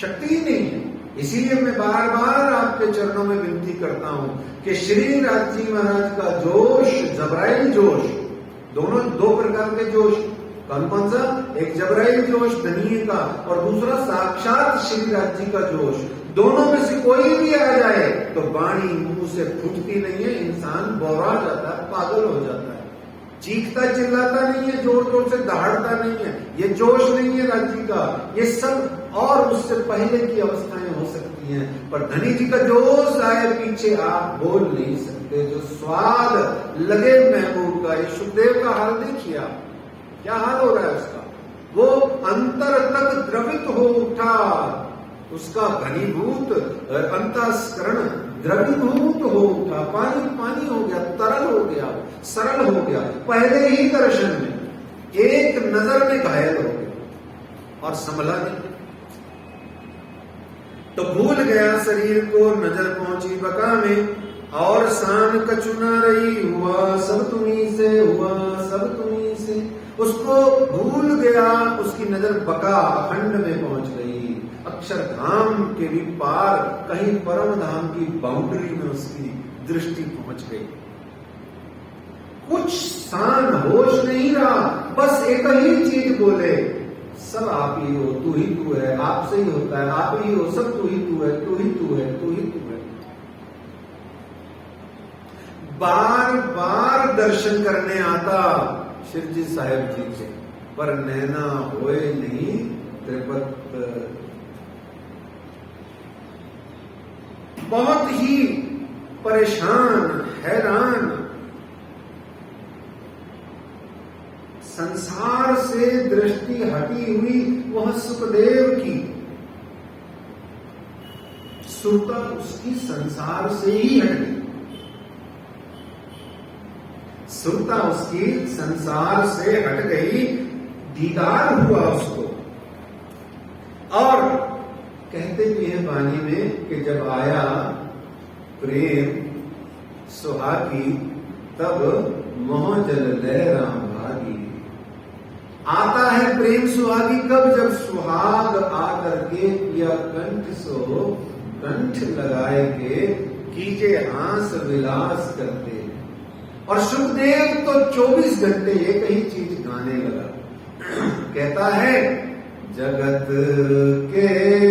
शक्ति ही नहीं है। इसीलिए मैं बार बार आपके चरणों में विनती करता हूं कि श्री राज जी महाराज का जोश, जबराइल जोश, दोनों 2 प्रकार के जोश, कौन कौन सा, एक जबराइल जोश धनिये का और दूसरा साक्षात श्री राज जी का जोश। दोनों में से कोई भी आ जाए तो वाणी मुंह से फूटती नहीं है, इंसान बौरा जाता है, पागल हो जाता है, चीखता चिल्लाता नहीं है, जोर जोर से दहाड़ता नहीं है। ये जोश नहीं है राज्य का, ये सब और उससे पहले की अवस्थाएं हो सकती हैं, पर धनी जी का जोश आए पीछे आप बोल नहीं सकते। जो स्वाद लगे महबूब का, ये सुखदेव का हाल देखिए आप, क्या हाल हो रहा है उसका। वो अंतर तक द्रवित हो उठा, उसका घनीभूत अंतःस्करण द्रवीभूत हो उठा, पानी पानी हो गया, तरल हो गया, सरल हो गया। पहले ही दर्शन में एक नजर में घायल हो गया और संभला नहीं। तो भूल गया शरीर को, नजर पहुंची बका में, और शान कछु न रही, हुआ सब तुम्ही से, हुआ सब तुम्ही से। उसको भूल गया, उसकी नजर बका अखंड में पहुंच गई, अक्षरधाम के भी पार, कहीं परम धाम की बाउंड्री में उसकी दृष्टि पहुंच गई। कुछ शान होश नहीं रहा, बस एक ही चीज बोले, सब आप ही हो, तू ही तू है, आपसे ही होता है, आप ही हो, सब तू ही तू है, तू ही तू है, तू ही तू है। बार बार दर्शन करने आता शिवजी साहेब जी के, पर नैना होए नहीं त्रिपत। बहुत ही परेशान, हैरान, संसार से दृष्टि हटी हुई वह सुखदेव की, सुरता उसकी संसार से ही हट गई, सुरता उसकी संसार से हट गई, दीदार हुआ उसको। और कहते भी हैं वाणी में कि जब आया प्रेम सुहागी, तब मोह जल लय राम भागी। आता है प्रेम सुहागी कब? जब सुहाग आकर के पिया कंठ सो कंठ लगाए के कीजे हास विलास करते। और सुखदेव तो 24 घंटे एक ही चीज गाने लगा। कहता है जगत के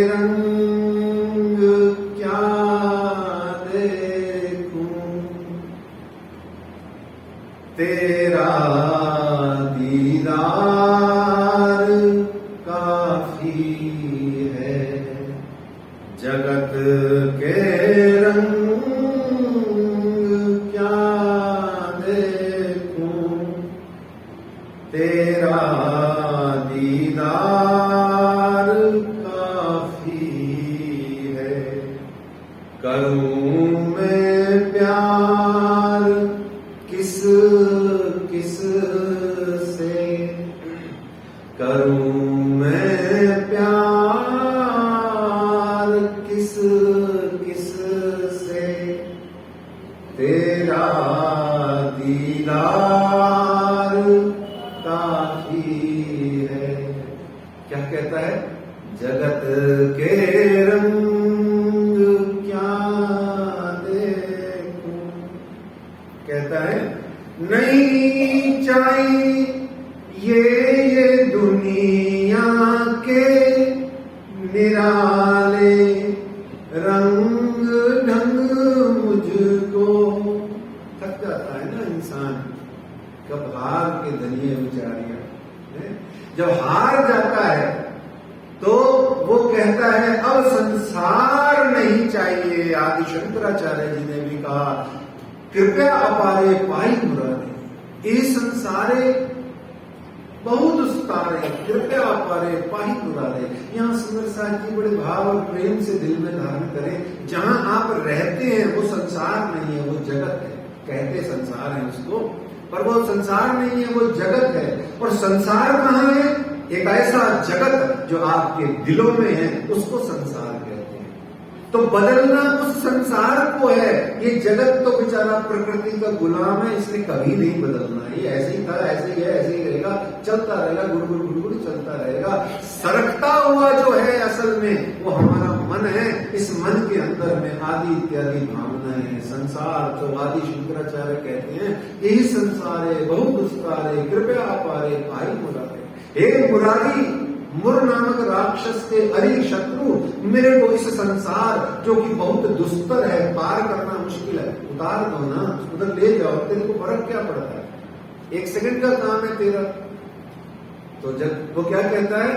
रंग क्या देखूं, तेरा दीदार काफी है। जगत के रंग क्या देखूं, तेरा दीदार काफी है। करूं मैं प्यार किस किस से, करूं मैं प्यार किस किस से, तेरा दीदार काफी है। क्या कहता है? जगत के रंग क्या देखूं, कहता है नहीं चाहिए ये दुनिया के निराले रंग ढंग मुझको। थक जाता है ना इंसान, कब हार के धनिये विचारियां। जब हार जाता है तो वो कहता है अब संसार नहीं चाहिए। आदि शंकराचार्य जी ने भी कहा कृपया अपारे पाई मुरारे, ये संसारे बहुत उस्तारे, कृपया अपारे पाई मुरारे। यहाँ सुंदर साहब जी बड़े भाव और प्रेम से दिल में धारण करें, जहां आप रहते हैं वो संसार नहीं है, वो जगत है। कहते संसार है उसको, पर वो संसार नहीं है, वो जगत है। और संसार कहाँ है? एक ऐसा जगत जो आपके दिलों में है, उसको संसार कहते हैं। तो बदलना उस संसार को है। ये जगत तो बेचारा प्रकृति का गुलाम है, इसने कभी नहीं बदलना। ये ऐसे ही था, ऐसे ही है, ऐसे ही रहेगा, चलता रहेगा, गुड़गुड़ गुड़गुड़ चलता रहेगा। सरकता हुआ जो है असल में वो हमारा मन है। इस मन के अंदर में आदि इत्यादि भावनाएं हैं। संसार तो आदि शंकराचार्य कहते हैं यही संसार है, बहुत दुस्तारे, कृपया अपारे पाई मुरारे। हे मुरारी, मुर नामक राक्षस के अरे शत्रु, मेरे को इस संसार जो कि बहुत दुस्तर है, पार करना मुश्किल है, उतार दो ना, उधर ले जाओ। तेरे को फर्क क्या पड़ता है? 1 सेकंड का काम है तेरा। तो जब वो क्या कहता है,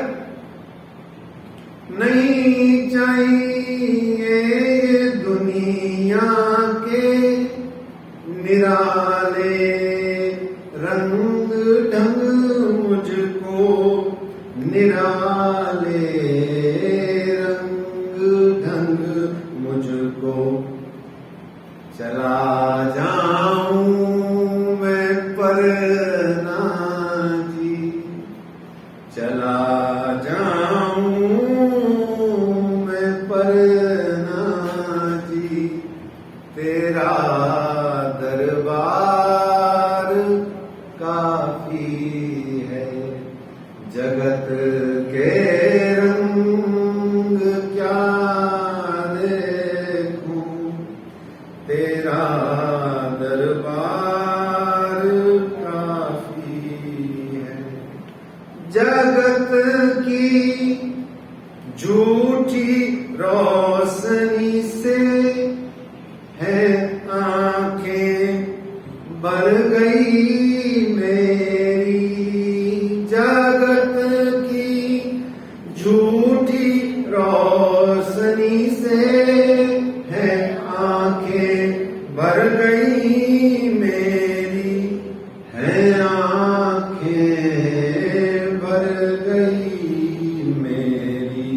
नहीं चाहिए दुनिया के निराले रंग ढंग मुझको, निराले रंग ढंग मुझको। चला जाऊं मैं परना जी, चला जाऊं मैं परना जी, तेरा दरबार काफी है। जगत के रंग क्या देखूं, तेरा दरबार काफी है। जगत की झूठी रोशनी से है आंखें भर गई मेरी। जगत की झूठी रोशनी से है आंखें भर गई मेरी, है आंखें भर गई मेरी।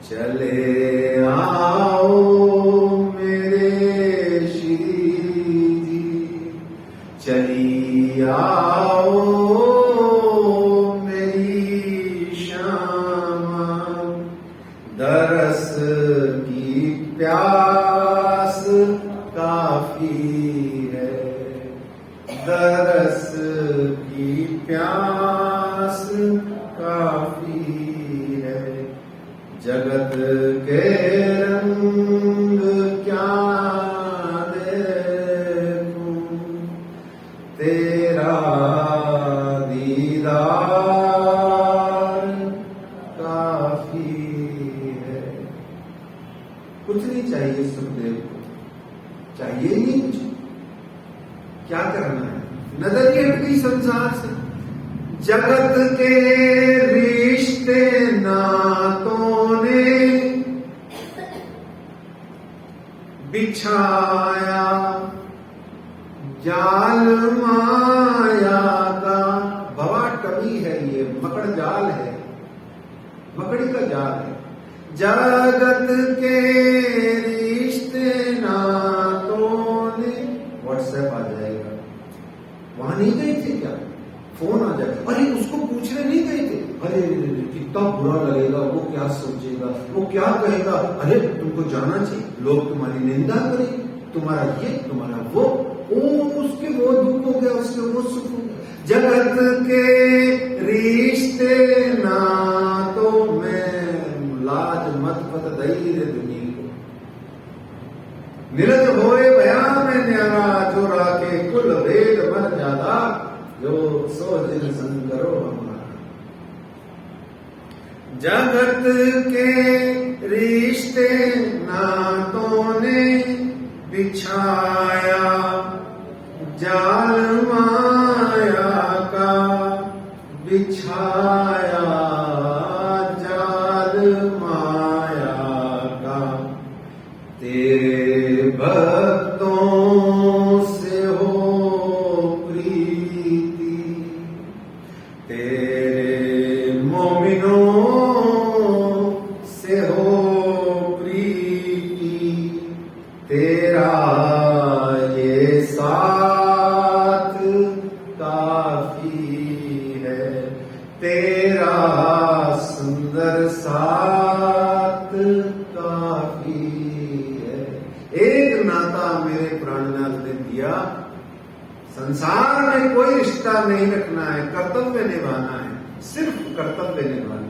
चले आओ मेरे श्री जी, चली आओ मेरी श्यामा। दरस की प्यास काफी है, दरस की प्यास काफी है। जगत के रंग क्या काफी है। कुछ नहीं चाहिए सुखदेव को, चाहिए ही नहीं कुछ, क्या करना है, नजर ही हट गई संसार से। जगत के रिश्ते नातों ने बिछाया जाल माया का। भवा टमी है ये, मकड़ जाल है, मकड़ी का जाल है। जगत के रिश्ते नातों ने, व्हाट्सएप आ जाएगा, वहां नहीं गए थे क्या, फोन आ जाए, अरे उसको पूछने नहीं गए थे, अरे कितना बुरा लगेगा, वो क्या सोचेगा, वो क्या कहेगा, अरे तुमको जाना चाहिए, लोग तुम्हारी निंदा करेंगे, तुम्हारा ये तुम्हारा वो, उसके वो दुख हो गया, उसके वो सुख हो गया। जगत के रिश्ते नातों में लाज मत पत धैर्य दुनिया को। निरज होए भया में न्यारा, जो राखे कुल भेद मन ज्यादा, जो सो जिन संग करो हमारा। जगत के रिश्ते नातों ने बिछाया जाल माया का, बिछाया जाल माया का। तेरे भक्तों से हो प्रीति, तेरे मोमिनों से हो प्रीति, तेरा ये साथ काफी है, तेरा सुंदर साथ काफी है। एक नाता मेरे प्राणनाथ ने दिया, संसार में कोई रिश्ता नहीं रखना है, कर्तव्य निभाना है, सिर्फ कर्तव्य निभाना है।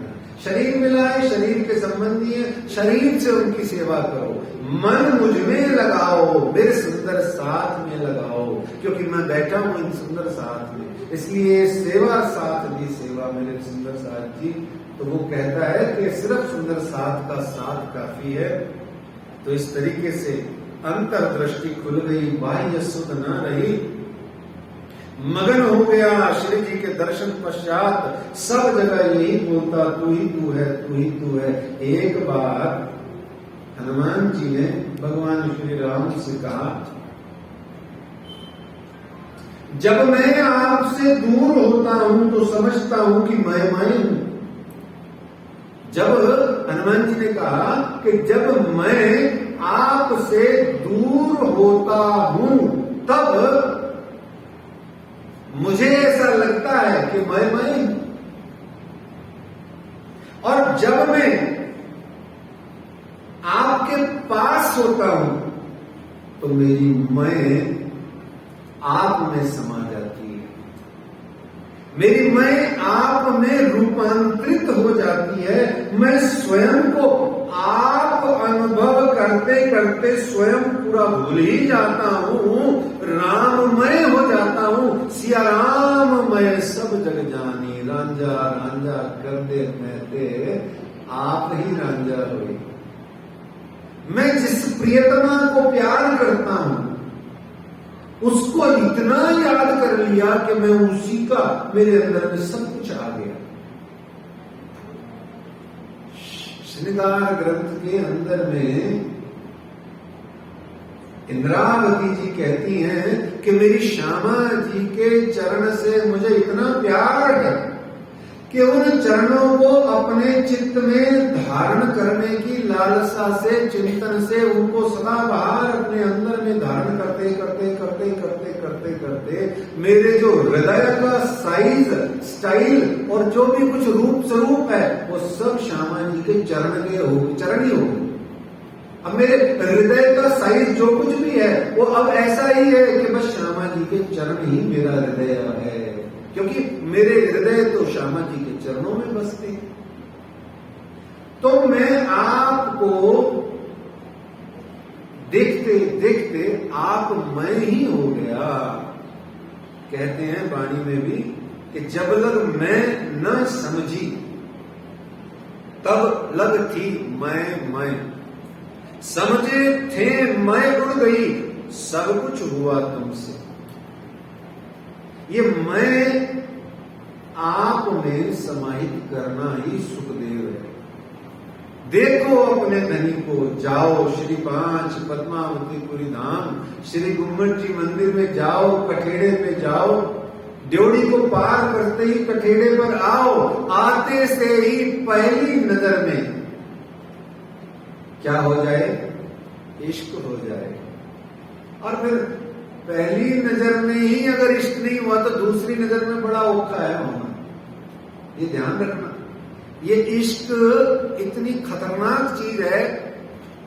शरीर मिला है, शरीर के संबंधी है, शरीर से उनकी सेवा करो, मन मुझ में लगाओ, मेरे सुंदर साथ में लगाओ, क्योंकि मैं बैठा हूं इन सुंदर साथ में, इसलिए सेवा साथ दी सेवा मेरे सुंदर साथ जी। तो वो कहता है कि सिर्फ सुंदर साथ का साथ काफी है। तो इस तरीके से अंतर्दृष्टि खुल गई, बाह्य सुध न रही, मगन हो गया श्री जी के दर्शन पश्चात, सब जगह यही बोलता तू ही तू है, तू ही तू है। एक बार हनुमान जी ने भगवान श्री राम से कहा, जब मैं आपसे दूर होता हूं तो समझता हूं कि मैं हूं। जब हनुमान जी ने कहा कि जब मैं आपसे दूर होता हूं तब मुझे ऐसा लगता है कि मैं हूं, और जब मैं आपके पास होता हूं तो मेरी मैं आप में समा जाती है, मेरी मैं आप में रूपांतरित हो जाती है। मैं स्वयं को आप अनुभव करते करते स्वयं पूरा भूल ही जाता हूं, राममय हो जाता हूं। सिया राममय सब जग जानी, रांझा रांझा कर दे मैं आप ही रांझा हुई। मैं जिस प्रियतमा को प्यार करता हूं उसको इतना याद कर लिया कि मैं उसी का, मेरे अंदर में सब कुछ आ गया। श्रृंगार ग्रंथ के अंदर में इंद्रावती जी कहती हैं कि मेरी श्यामा जी के चरण से मुझे इतना प्यार है कि उन चरणों को अपने चित्त में धारण करने की लालसा से, चिंतन से उनको सदा बाहर अपने अंदर में धारण करते करते करते करते करते करते मेरे जो हृदय का साइज, स्टाइल और जो भी कुछ रूप स्वरूप है वो सब श्यामा जी के चरण के चरण ही होंगे। अब मेरे हृदय का साइज जो कुछ भी है वो अब ऐसा ही है कि बस श्यामा जी के चरण ही मेरा हृदय है, क्योंकि मेरे हृदय तो श्यामा जी के चरणों में बसते हैं। तो मैं आपको देखते देखते आप मैं ही हो गया। कहते हैं वाणी में भी कि जब तक मैं न समझी तब लग थी मैं समझे थे मैं उड़ गई, सब कुछ हुआ तुमसे। ये मैं आप में समाहित करना ही सुखदेव है। देखो अपने धनी को, जाओ श्री 5 पद्मावतीपुरी धाम, श्री गुम्मट जी मंदिर में जाओ, कठेड़े पे जाओ, ड्योढ़ी को पार करते ही कठेड़े पर आओ, आते से ही पहली नजर में क्या हो जाए? इश्क हो जाए। और फिर पहली नजर में ही अगर इश्क नहीं हुआ तो दूसरी नजर में बड़ा औखा है होना। ये ध्यान रखना। ये इश्क इतनी खतरनाक चीज है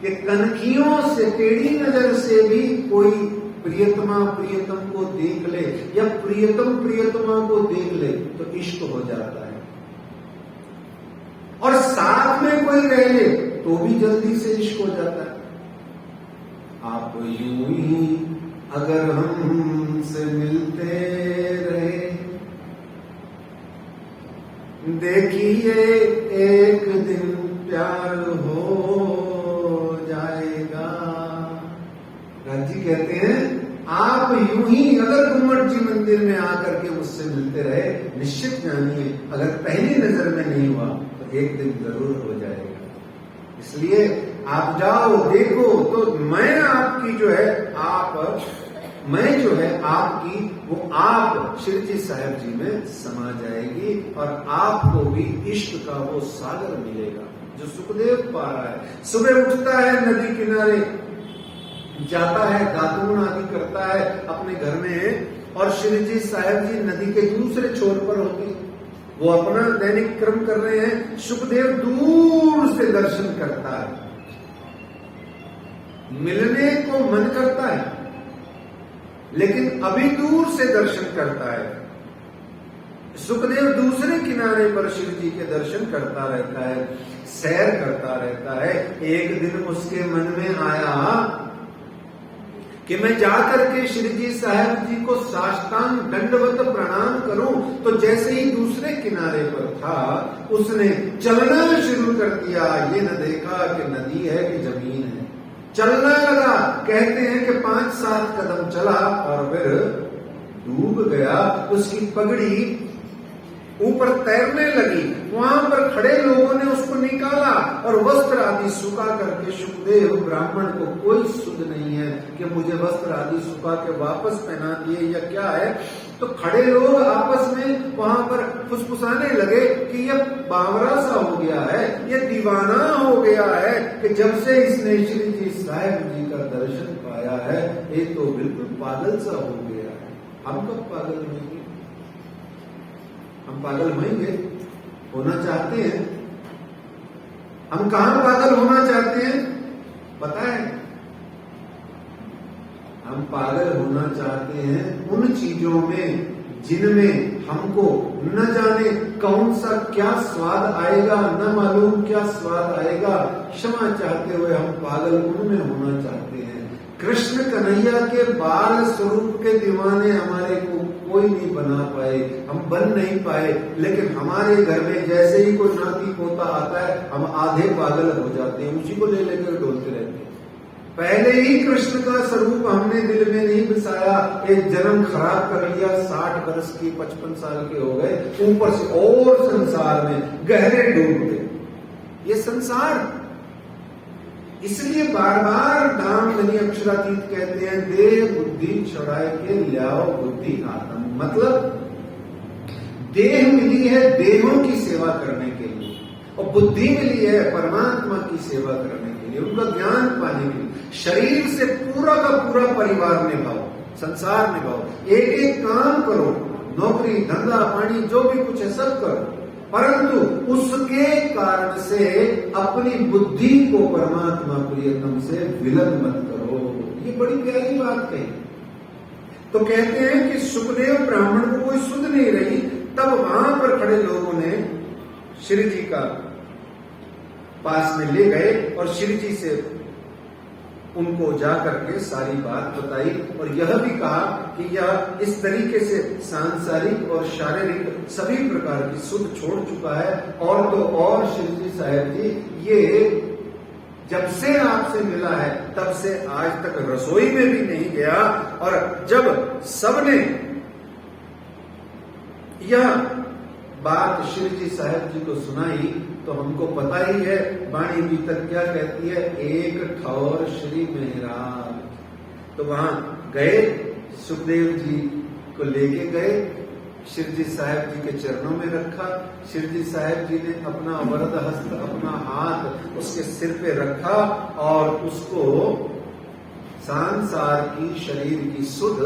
कि कनखियों से, टेढ़ी नजर से भी कोई प्रियतमा प्रियतम को देख ले या प्रियतम प्रियतमा को देख ले तो इश्क हो जाता है। और साथ में कोई रह ले तो भी जल्दी से इश्क हो जाता है। आप यूं ही अगर हमसे मिलते रहे, देखिए एक दिन प्यार हो जाएगा। गांधी कहते हैं आप यूं ही अगर गुम्मट जी मंदिर में आकर के मुझसे मिलते रहे, निश्चित जानिए अगर पहली नजर में नहीं हुआ तो एक दिन जरूर हो जाएगा। इसलिए आप जाओ, देखो तो मैं आपकी जो है, मैं जो है आपकी, वो आप श्री जी साहब जी में समा जाएगी और आपको भी इश्क का वो सागर मिलेगा जो सुखदेव पा रहा है। सुबह उठता है, नदी किनारे जाता है, दातून आदि करता है अपने घर में, और श्री जी साहब जी नदी के दूसरे छोर पर होते हैं, वो अपना दैनिक क्रम कर रहे हैं। सुखदेव दूर से दर्शन करता है, मिलने को मन करता है लेकिन अभी दूर से दर्शन करता है। सुखदेव दूसरे किनारे पर शिव जी के दर्शन करता रहता है, सैर करता रहता है। एक दिन उसके मन में आया कि मैं जाकर के श्री जी साहब जी को साष्टांग दंडवत प्रणाम करूं, तो जैसे ही दूसरे किनारे पर था उसने चलना शुरू कर दिया। ये न देखा कि नदी है कि जमीन है, चलने लगा। कहते हैं कि 5-7 कदम चला और फिर डूब गया। उसकी पगड़ी ऊपर तैरने लगी। वहां पर खड़े लोगों ने उसको निकाला और वस्त्र आदि सुखा करके, सुखदेव ब्राह्मण को कोई सुध नहीं है कि मुझे वस्त्र आदि सुखा के वापस पहना दिए या क्या है, तो खड़े लोग आपस में वहां पर फुसफुसाने लगे कि ये बावरा सा हो गया है, ये दीवाना हो गया है कि जब से इसने श्री जी साहब जी का दर्शन पाया है ये तो बिल्कुल पागल सा हो गया है। हम कब पागल होंगे? हम पागल होंगे? होना चाहते हैं? हम कहां पागल होना चाहते हैं पता है? हम पागल होना चाहते हैं उन चीजों में जिनमें हमको न जाने कौन सा क्या स्वाद आएगा, न मालूम क्या स्वाद आएगा। क्षमा चाहते हुए हम पागल उनमें होना चाहते हैं। कृष्ण कन्हैया के बाल स्वरूप के दीवाने हमारे को कोई नहीं बना पाए, हम बन नहीं पाए, लेकिन हमारे घर में जैसे ही कोई नाती पोता आता है हम आधे पागल हो जाते हैं, उसी को ले लेकर डोलते रहते हैं। पहले ही कृष्ण का स्वरूप हमने दिल में नहीं बसाया, एक जन्म खराब कर लिया, 60 वर्ष की 55 साल के हो गए, ऊपर से और संसार में गहरे डूब गए। ये संसार इसलिए बार बार धाम धनी अक्षरातीत कहते हैं, देह बुद्धि छुड़ाए के लियाओ बुद्धि आत्म। मतलब देह मिली है देहों की सेवा करने के लिए और बुद्धि मिली है परमात्मा की सेवा करने के लिए, उनका ज्ञान पाने के लिए। शरीर से पूरा का पूरा परिवार निभाओ, संसार निभाओ, एक एक काम करो, नौकरी धंधा पानी जो भी कुछ है सब करो, परंतु उसके कारण से अपनी बुद्धि को परमात्मा प्रियतम से विलग मत करो। ये बड़ी प्यारी बात कही। तो कहते हैं कि सुखदेव ब्राह्मण को कोई सुध नहीं रही, तब वहां पर खड़े लोगों ने श्री जी का पास में ले गए और श्री जी से उनको जा करके सारी बात बताई और यह भी कहा कि यह इस तरीके से सांसारिक और शारीरिक सभी प्रकार की सुध छोड़ चुका है। और तो और श्री जी साहब जी, ये जब से आपसे मिला है तब से आज तक रसोई में भी नहीं गया। और जब सबने यह बात श्री जी साहब जी को सुनाई तो हमको पता ही है वाणी भीतर क्या कहती है, एक ठौर श्री मेहराज। तो वहां गए, सुखदेव जी को लेके गए, श्री जी साहब जी के चरणों में रखा। श्री जी साहब जी ने अपना वरद हस्त, अपना हाथ उसके सिर पे रखा और उसको संसार की शरीर की सुध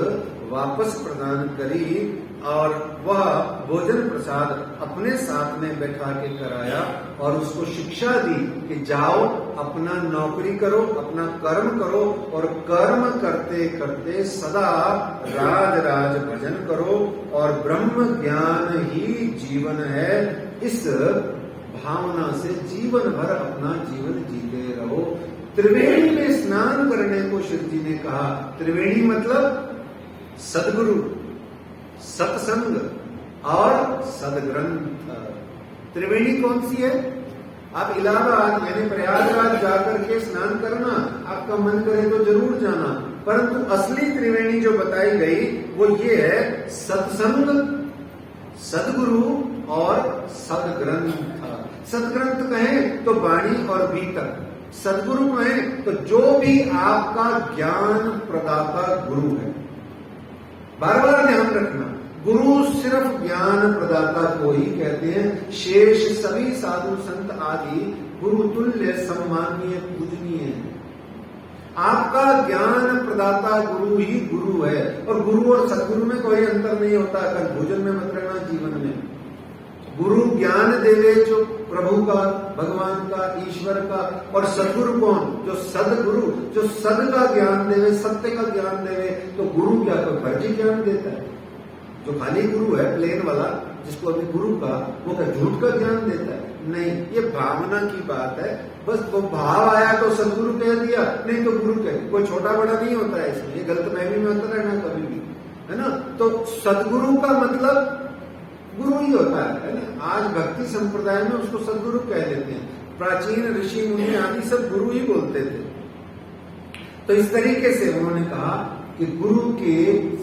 वापस प्रदान करी और वह भोजन प्रसाद अपने साथ में बैठा के कराया और उसको शिक्षा दी कि जाओ अपना नौकरी करो, अपना कर्म करो और कर्म करते करते सदा राज राज भजन करो और ब्रह्म ज्ञान ही जीवन है। इस भावना से जीवन भर अपना जीवन जीते रहो। त्रिवेणी में स्नान करने को श्री जी ने कहा। त्रिवेणी मतलब सदगुरु, सत्संग और सदग्रंथ। त्रिवेणी कौन सी है? आप इलाहाबाद यानी प्रयागराज जाकर के स्नान करना, आपका मन करे तो जरूर जाना, परंतु असली त्रिवेणी जो बताई गई वो ये है सत्संग, सदगुरु और सदग्रंथ। सदग्रंथ कहें तो वाणी और भीतर, सदगुरु कहें तो जो भी आपका ज्ञान प्रदाता गुरु है। बार बार ध्यान रखना, गुरु सिर्फ ज्ञान प्रदाता को ही कहते हैं। शेष सभी साधु संत आदि गुरु तुल्य सम्मानीय पूजनीय है। आपका ज्ञान प्रदाता गुरु ही गुरु है और गुरु और सदगुरु में कोई अंतर नहीं होता। कंफ्यूजन में मत रहना जीवन में। गुरु ज्ञान देवे जो प्रभु का, भगवान का, ईश्वर का, और सदगुरु कौन? जो सदगुरु, जो सद का ज्ञान देवे, सत्य का ज्ञान देवे। तो गुरु क्या कोई फर्जी ज्ञान देता है? जो खाली गुरु है प्लेन वाला, जिसको अभी गुरु का, वो क्या झूठ का ज्ञान देता है? नहीं, ये भावना की बात है। बस वो भाव आया तो सदगुरु कह दिया, नहीं तो गुरु कह। कोई छोटा बड़ा नहीं होता है इसमें, ये गलतफहमी में मत रहना कभी भी, है ना। तो सदगुरु का मतलब गुरु ही होता है ना। आज भक्ति संप्रदाय में उसको सदगुरु कह देते हैं। प्राचीन ऋषि मुनि आदि सब गुरु ही बोलते थे। तो इस तरीके से उन्होंने कहा कि गुरु के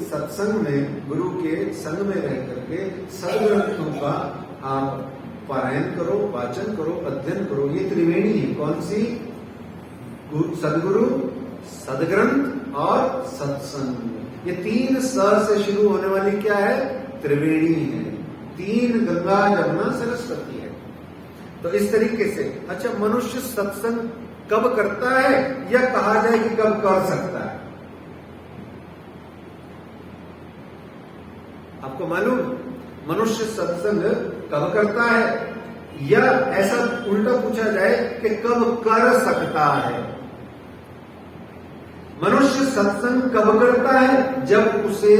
सत्संग में, गुरु के संग में रह करके सदग्रंथों का आप पारायण करो, वाचन करो, अध्ययन करो। ये त्रिवेणी है। कौन सी? सदगुरु, सदग्रंथ और सत्संग। ये तीन स से शुरू होने वाली क्या है? त्रिवेणी है। तीन गंगा जमुना सरस्वती है। तो इस तरीके से अच्छा, मनुष्य सत्संग कब करता है या कहा जाए कि कब कर सकता है? आपको मालूम मनुष्य सत्संग कब करता है, या ऐसा उल्टा पूछा जाए कि कब कर सकता है? मनुष्य सत्संग कब करता है? जब उसे,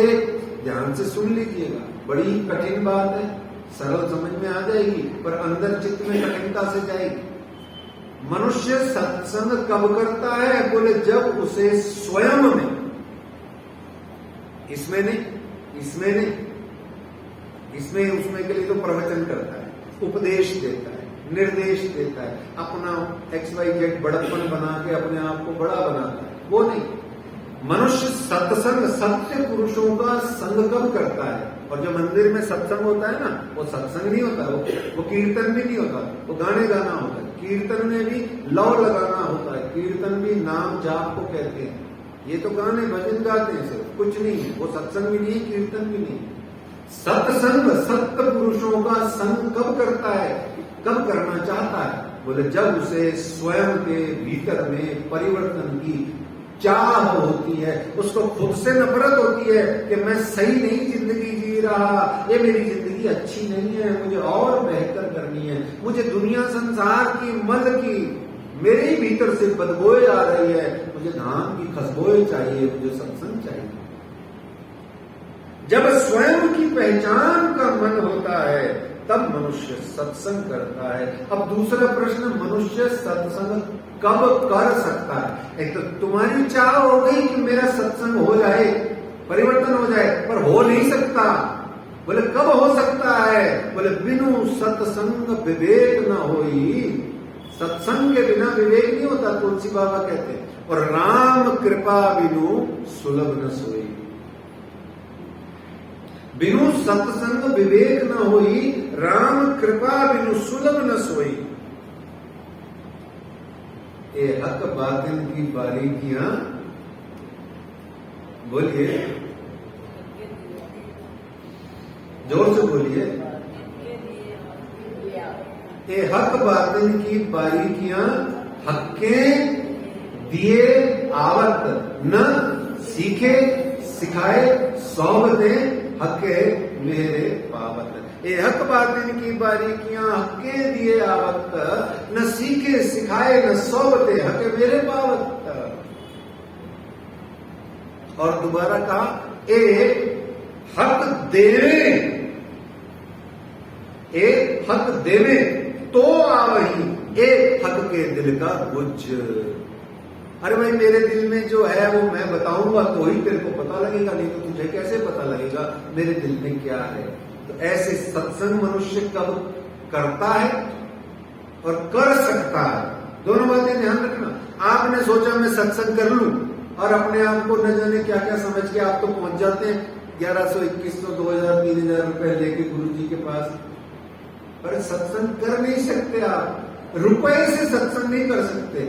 ध्यान से सुन लीजिएगा, बड़ी कठिन बात है, सरल समझ में आ जाएगी पर अंदर चित्त में कठिनता से जाएगी। मनुष्य सत्संग कब करता है? बोले जब उसे स्वयं में, इसमें नहीं, इसमें नहीं, इसमें उसमें के लिए तो प्रवचन करता है, उपदेश देता है, निर्देश देता है, अपना XYZ बड़प्पन बना के अपने आप को बड़ा बनाता है, वो नहीं। मनुष्य सत्संग, सत्य पुरुषों का संग कब करता है? और जो मंदिर में सत्संग होता है ना, वो सत्संग नहीं होता, वो कीर्तन भी नहीं होता, वो गाने गाना होता है। कीर्तन में भी लौ लगाना होता है, कीर्तन भी नाम जाप को कहते हैं। ये तो गाने भजन गाते हैं, सिर्फ कुछ नहीं है, वो सत्संग भी नहीं, कीर्तन भी नहीं। सत्संग, सत्य पुरुषों का संग कब करता है, कब करना चाहता है? बोले जब उसे स्वयं के भीतर में परिवर्तन की चाह होती है, उसको खुद से नफरत होती है कि मैं सही नहीं जिंदगी जी रहा, ये मेरी जिंदगी अच्छी नहीं है, मुझे और बेहतर करनी है, मुझे दुनिया संसार की, मल की, मेरे ही भीतर से बदबोए आ रही है, मुझे धाम की खुशबोएं चाहिए, मुझे सत्संग चाहिए। जब स्वयं की पहचान का मन होता है तब मनुष्य सत्संग करता है। अब दूसरा प्रश्न, मनुष्य सत्संग कब कर सकता है? एक तो तुम्हारी चाह हो गई कि मेरा सत्संग हो जाए, परिवर्तन हो जाए, पर हो नहीं सकता। बोले कब हो सकता है? बोले बिनु सत्संग विवेक न होई। सत्संग के बिना विवेक नहीं होता, तुलसी बाबा कहते हैं। और राम कृपा बिनु सुलभ न सोई। बिनु सत्संग विवेक न होई, राम कृपा बिनु सुलभ न सोई। ए हक बातिन की बारीकियां, बोलिए, जोर से बोलिए। ए हक बातिन की बारीकियां, हक्के दिए आवत, न सीखे सिखाए सोबतें, हके मेरे पावत। ए हक बातिन की बारीकियां, हक्के दिए आवत, न सीखे सिखाए न सोबते, हके मेरे पावत। और दोबारा कहा, ए हक देवे, ए हक देवे तो आवही, ए हक के दिल का बुझ। अरे भाई मेरे दिल में जो है वो मैं बताऊंगा तो ही तेरे को पता लगेगा, नहीं तो तुझे कैसे पता लगेगा मेरे दिल में क्या है। तो ऐसे सत्संग मनुष्य कब करता है और कर सकता है, दोनों बातें ध्यान रखना। आपने सोचा मैं सत्संग कर लूं और अपने आप को न जाने क्या क्या समझ के आप तो पहुंच जाते हैं 1100, 2100, 2000, 3000 रुपए लेके गुरु जी के पास, पर सत्संग कर नहीं सकते आप। रुपए से सत्संग नहीं कर सकते,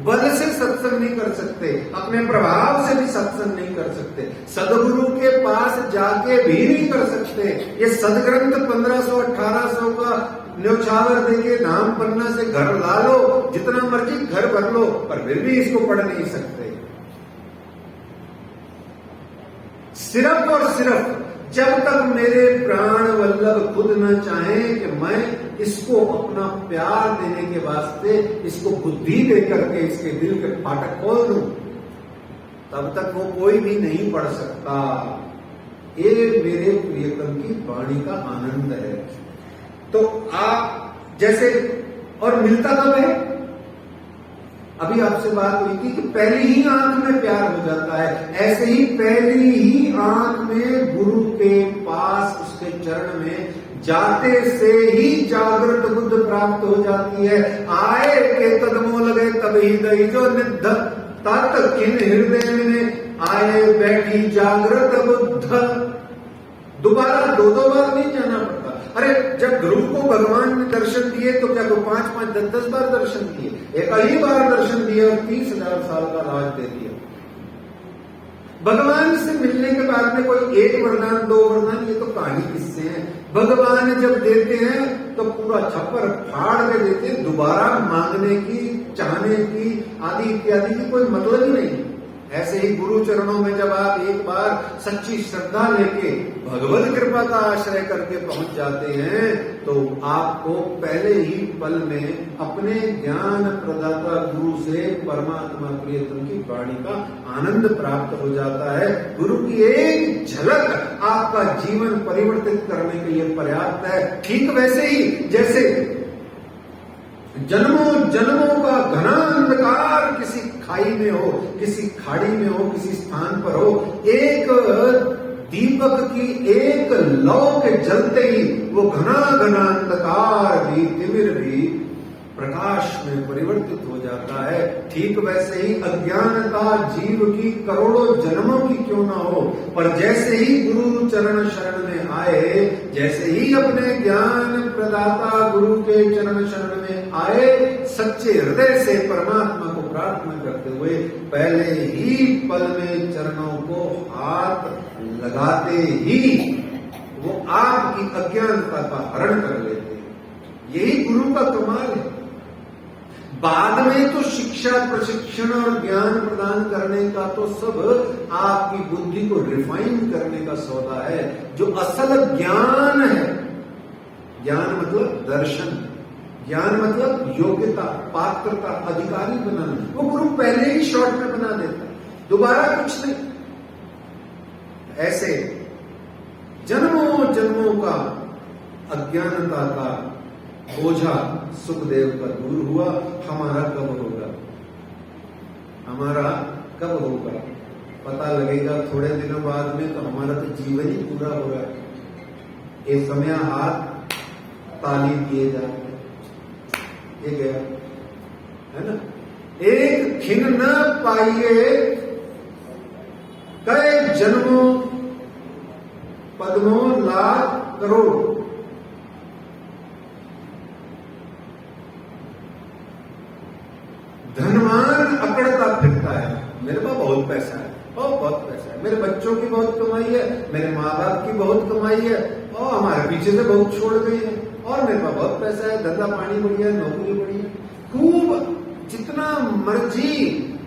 बल से सत्संग नहीं कर सकते, अपने प्रभाव से भी सत्संग नहीं कर सकते, सदगुरु के पास जाके भी नहीं कर सकते। ये सदग्रंथ 1500, 1800 का न्यौछावर देके नाम पन्ना से घर ला लो, जितना मर्जी घर भर लो, पर फिर भी इसको पढ़ नहीं सकते। सिर्फ और सिर्फ जब तक मेरे प्राण वल्लभ खुद न चाहें कि मैं इसको अपना प्यार देने के वास्ते इसको बुद्धि दे करके इसके दिल के फाटक खोल दूं, तब तक वो कोई भी नहीं पढ़ सकता। ये मेरे प्रियतम की वाणी का आनंद है। तो आप जैसे, और मिलता कब है? अभी आपसे बात हुई थी कि पहली ही आंख में प्यार हो जाता है, ऐसे ही पहली ही आंख में गुरु के पास उसके चरण में जाते से ही जागृत बुद्ध प्राप्त हो जाती है। आए के कदमों लगे तभी दई जो निध तत् किन हृदय में आए बैठी जागृत बुद्ध। दोबारा दो बार नहीं जाना पड़ता। अरे जब ध्रुव को भगवान ने दर्शन दिए तो क्या 5-5, 10-10 बार दर्शन दिए? एक ही बार दर्शन दिया और 30,000 साल का राज दे दिया। भगवान से मिलने के बाद में कोई एक वरदान, 2 वरदान, ये तो कहानी किससे हैं। भगवान जब देते हैं तो पूरा छप्पर फाड़ के देते हैं, दोबारा मांगने की, चाहने की, आदि इत्यादि की कोई मतलब ही नहीं। ऐसे ही गुरु चरणों में जब आप एक बार सच्ची श्रद्धा लेके भगवत कृपा का आश्रय करके पहुंच जाते हैं तो आपको पहले ही पल में अपने ज्ञान प्रदाता गुरु से परमात्मा प्रियतम की वाणी का आनंद प्राप्त हो जाता है। गुरु की एक झलक आपका जीवन परिवर्तित करने के लिए पर्याप्त है। ठीक वैसे ही जैसे जन्मों जन्मों का घना अंधकार किसी खाई में हो, किसी खाड़ी में हो, किसी स्थान पर हो, एक दीपक की एक लौ के जलते ही वो घना घना अंधकार भी, तिमिर भी प्रकाश में परिवर्तित हो जाता है। ठीक वैसे ही अज्ञानता जीव की करोड़ों जन्मों की क्यों ना हो, पर जैसे ही गुरु चरण शरण में आए, जैसे ही अपने ज्ञान प्रदाता गुरु के चरण शरण में आए, सच्चे हृदय से परमात्मा को प्रार्थना करते हुए पहले ही पल में चरणों को हाथ लगाते ही वो आपकी अज्ञानता का हरण कर लेते हैं। यही गुरु का कमाल है। बाद में तो शिक्षा, प्रशिक्षण और ज्ञान प्रदान करने का तो सब आपकी बुद्धि को रिफाइन करने का सौदा है। जो असल ज्ञान है, ज्ञान मतलब दर्शन, ज्ञान मतलब योग्यता, पात्रता, अधिकारी बनाना, वो गुरु पहले ही शॉर्ट में बना देता है, दोबारा कुछ नहीं। ऐसे जन्मों जन्मों का अज्ञानता का बोझा सुखदेव का दूर हुआ। हमारा कब होगा? हमारा कब होगा? पता लगेगा थोड़े दिनों बाद में, तो हमारा तो जीवन ही पूरा हो रहा है। एक समय हाथ ताली दिए जाते, ये गया है ना। एक खिन न पाइए कई जन्मों पद्मों लाख करोड़। धनवान अकड़ता फिरता है, मेरे पास बहुत पैसा है, बहुत पैसा है, मेरे बच्चों की बहुत कमाई है, मेरे माँ बाप की बहुत कमाई है, और हमारे पीछे से बहुत छोड़ गई है, और मेरे पास बहुत पैसा है, धंधा पानी बढ़िया है, नौकरी बढ़िया है, खूब जितना मर्जी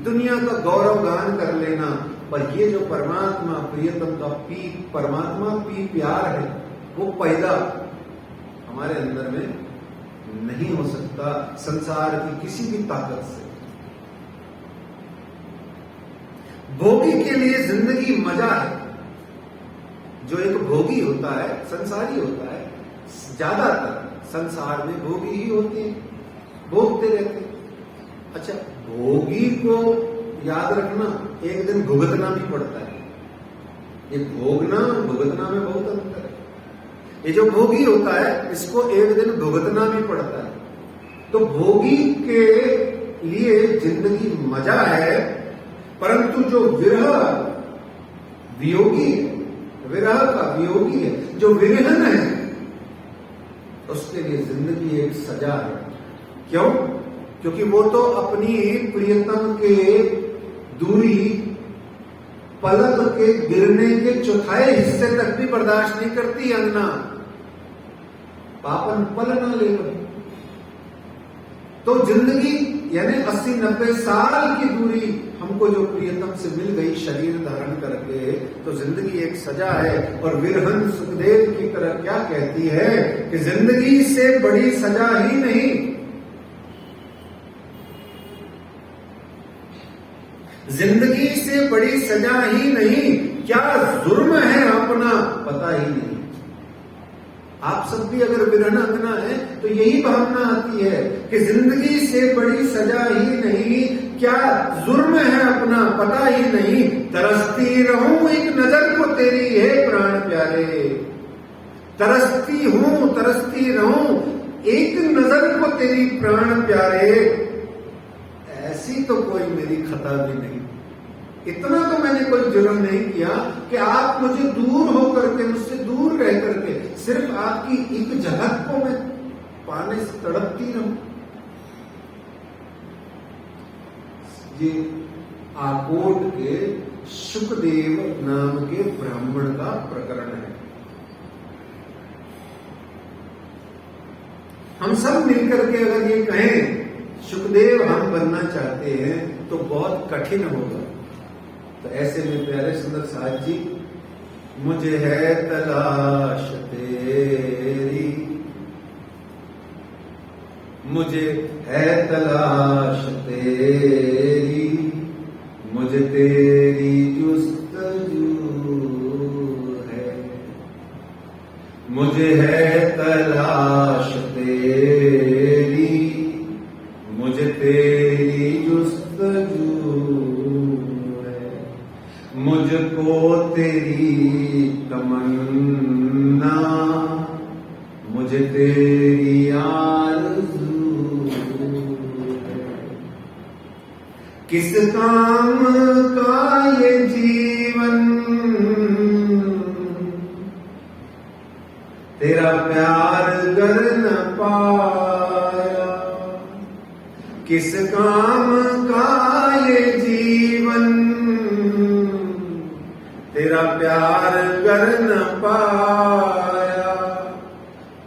दुनिया का गौरव गान कर लेना। पर ये जो परमात्मा प्रियतम का परमात्मा प्यार है, वो पैदा हमारे अंदर में नहीं हो सकता संसार की किसी भी ताकत से। भोगी के लिए जिंदगी मजा है। जो एक भोगी होता है, संसारी होता है, ज्यादातर संसार में भोगी ही होते हैं, भोगते रहते हैं। अच्छा, भोगी को याद रखना, एक दिन भुगतना भी पड़ता है। ये भोगना भुगतना में बहुत अंतर है। ये जो भोगी होता है, इसको एक दिन भुगतना भी पड़ता है। तो भोगी के लिए जिंदगी मजा है, परंतु जो वियोगी है, विरह का वियोगी है, जो विरहन है, उसके लिए जिंदगी एक सजा है। क्यों? क्योंकि वो तो अपनी प्रियतम के दूरी पलक के गिरने के चौथाई हिस्से तक भी बर्दाश्त नहीं करती। अंगना पापन पल न ले। तो जिंदगी यानी 80-90 साल की दूरी हमको जो प्रियतम से मिल गई शरीर धारण करके, तो जिंदगी एक सजा है। और विरहन सुखदेव की तरह क्या कहती है कि जिंदगी से बड़ी सजा ही नहीं, जिंदगी से बड़ी सजा ही नहीं, क्या जुर्म है अपना पता ही नहीं। आप सब भी अगर विरहन अंगना है तो यही भावना आती है कि जिंदगी से बड़ी सजा ही नहीं, क्या जुर्म है अपना पता ही नहीं। तरसती रहूं एक नजर को तेरी है प्राण प्यारे, तरसती रहूं एक नजर को तेरी प्राण प्यारे। ऐसी तो कोई मेरी खता भी नहीं, इतना तो मैंने कोई जुर्म नहीं किया कि आप मुझे दूर होकर के, मुझसे दूर रह करके सिर्फ आपकी एक झलक को मैं पाने से तड़पती रहूं। ये आकोट के शुकदेव नाम के ब्राह्मण का प्रकरण है। हम सब मिलकर के अगर ये कहें शुकदेव हम बनना चाहते हैं तो बहुत कठिन होगा। तो ऐसे में प्यारे सुंदर साथ जी, मुझे है तलाश तेरी, मुझे है तलाश तेरी, मुझे तेरी जुस्तजू है, मुझे है तलाश तेरी, मुझे तेरी जुस्तजू है, मुझको तेरी तमन्ना, मुझे तेरी आरज़ू है। किस काम का ये जीवन, तेरा प्यार कर न पाया, किस काम का ये जीवन, तेरा प्यार कर न पाया।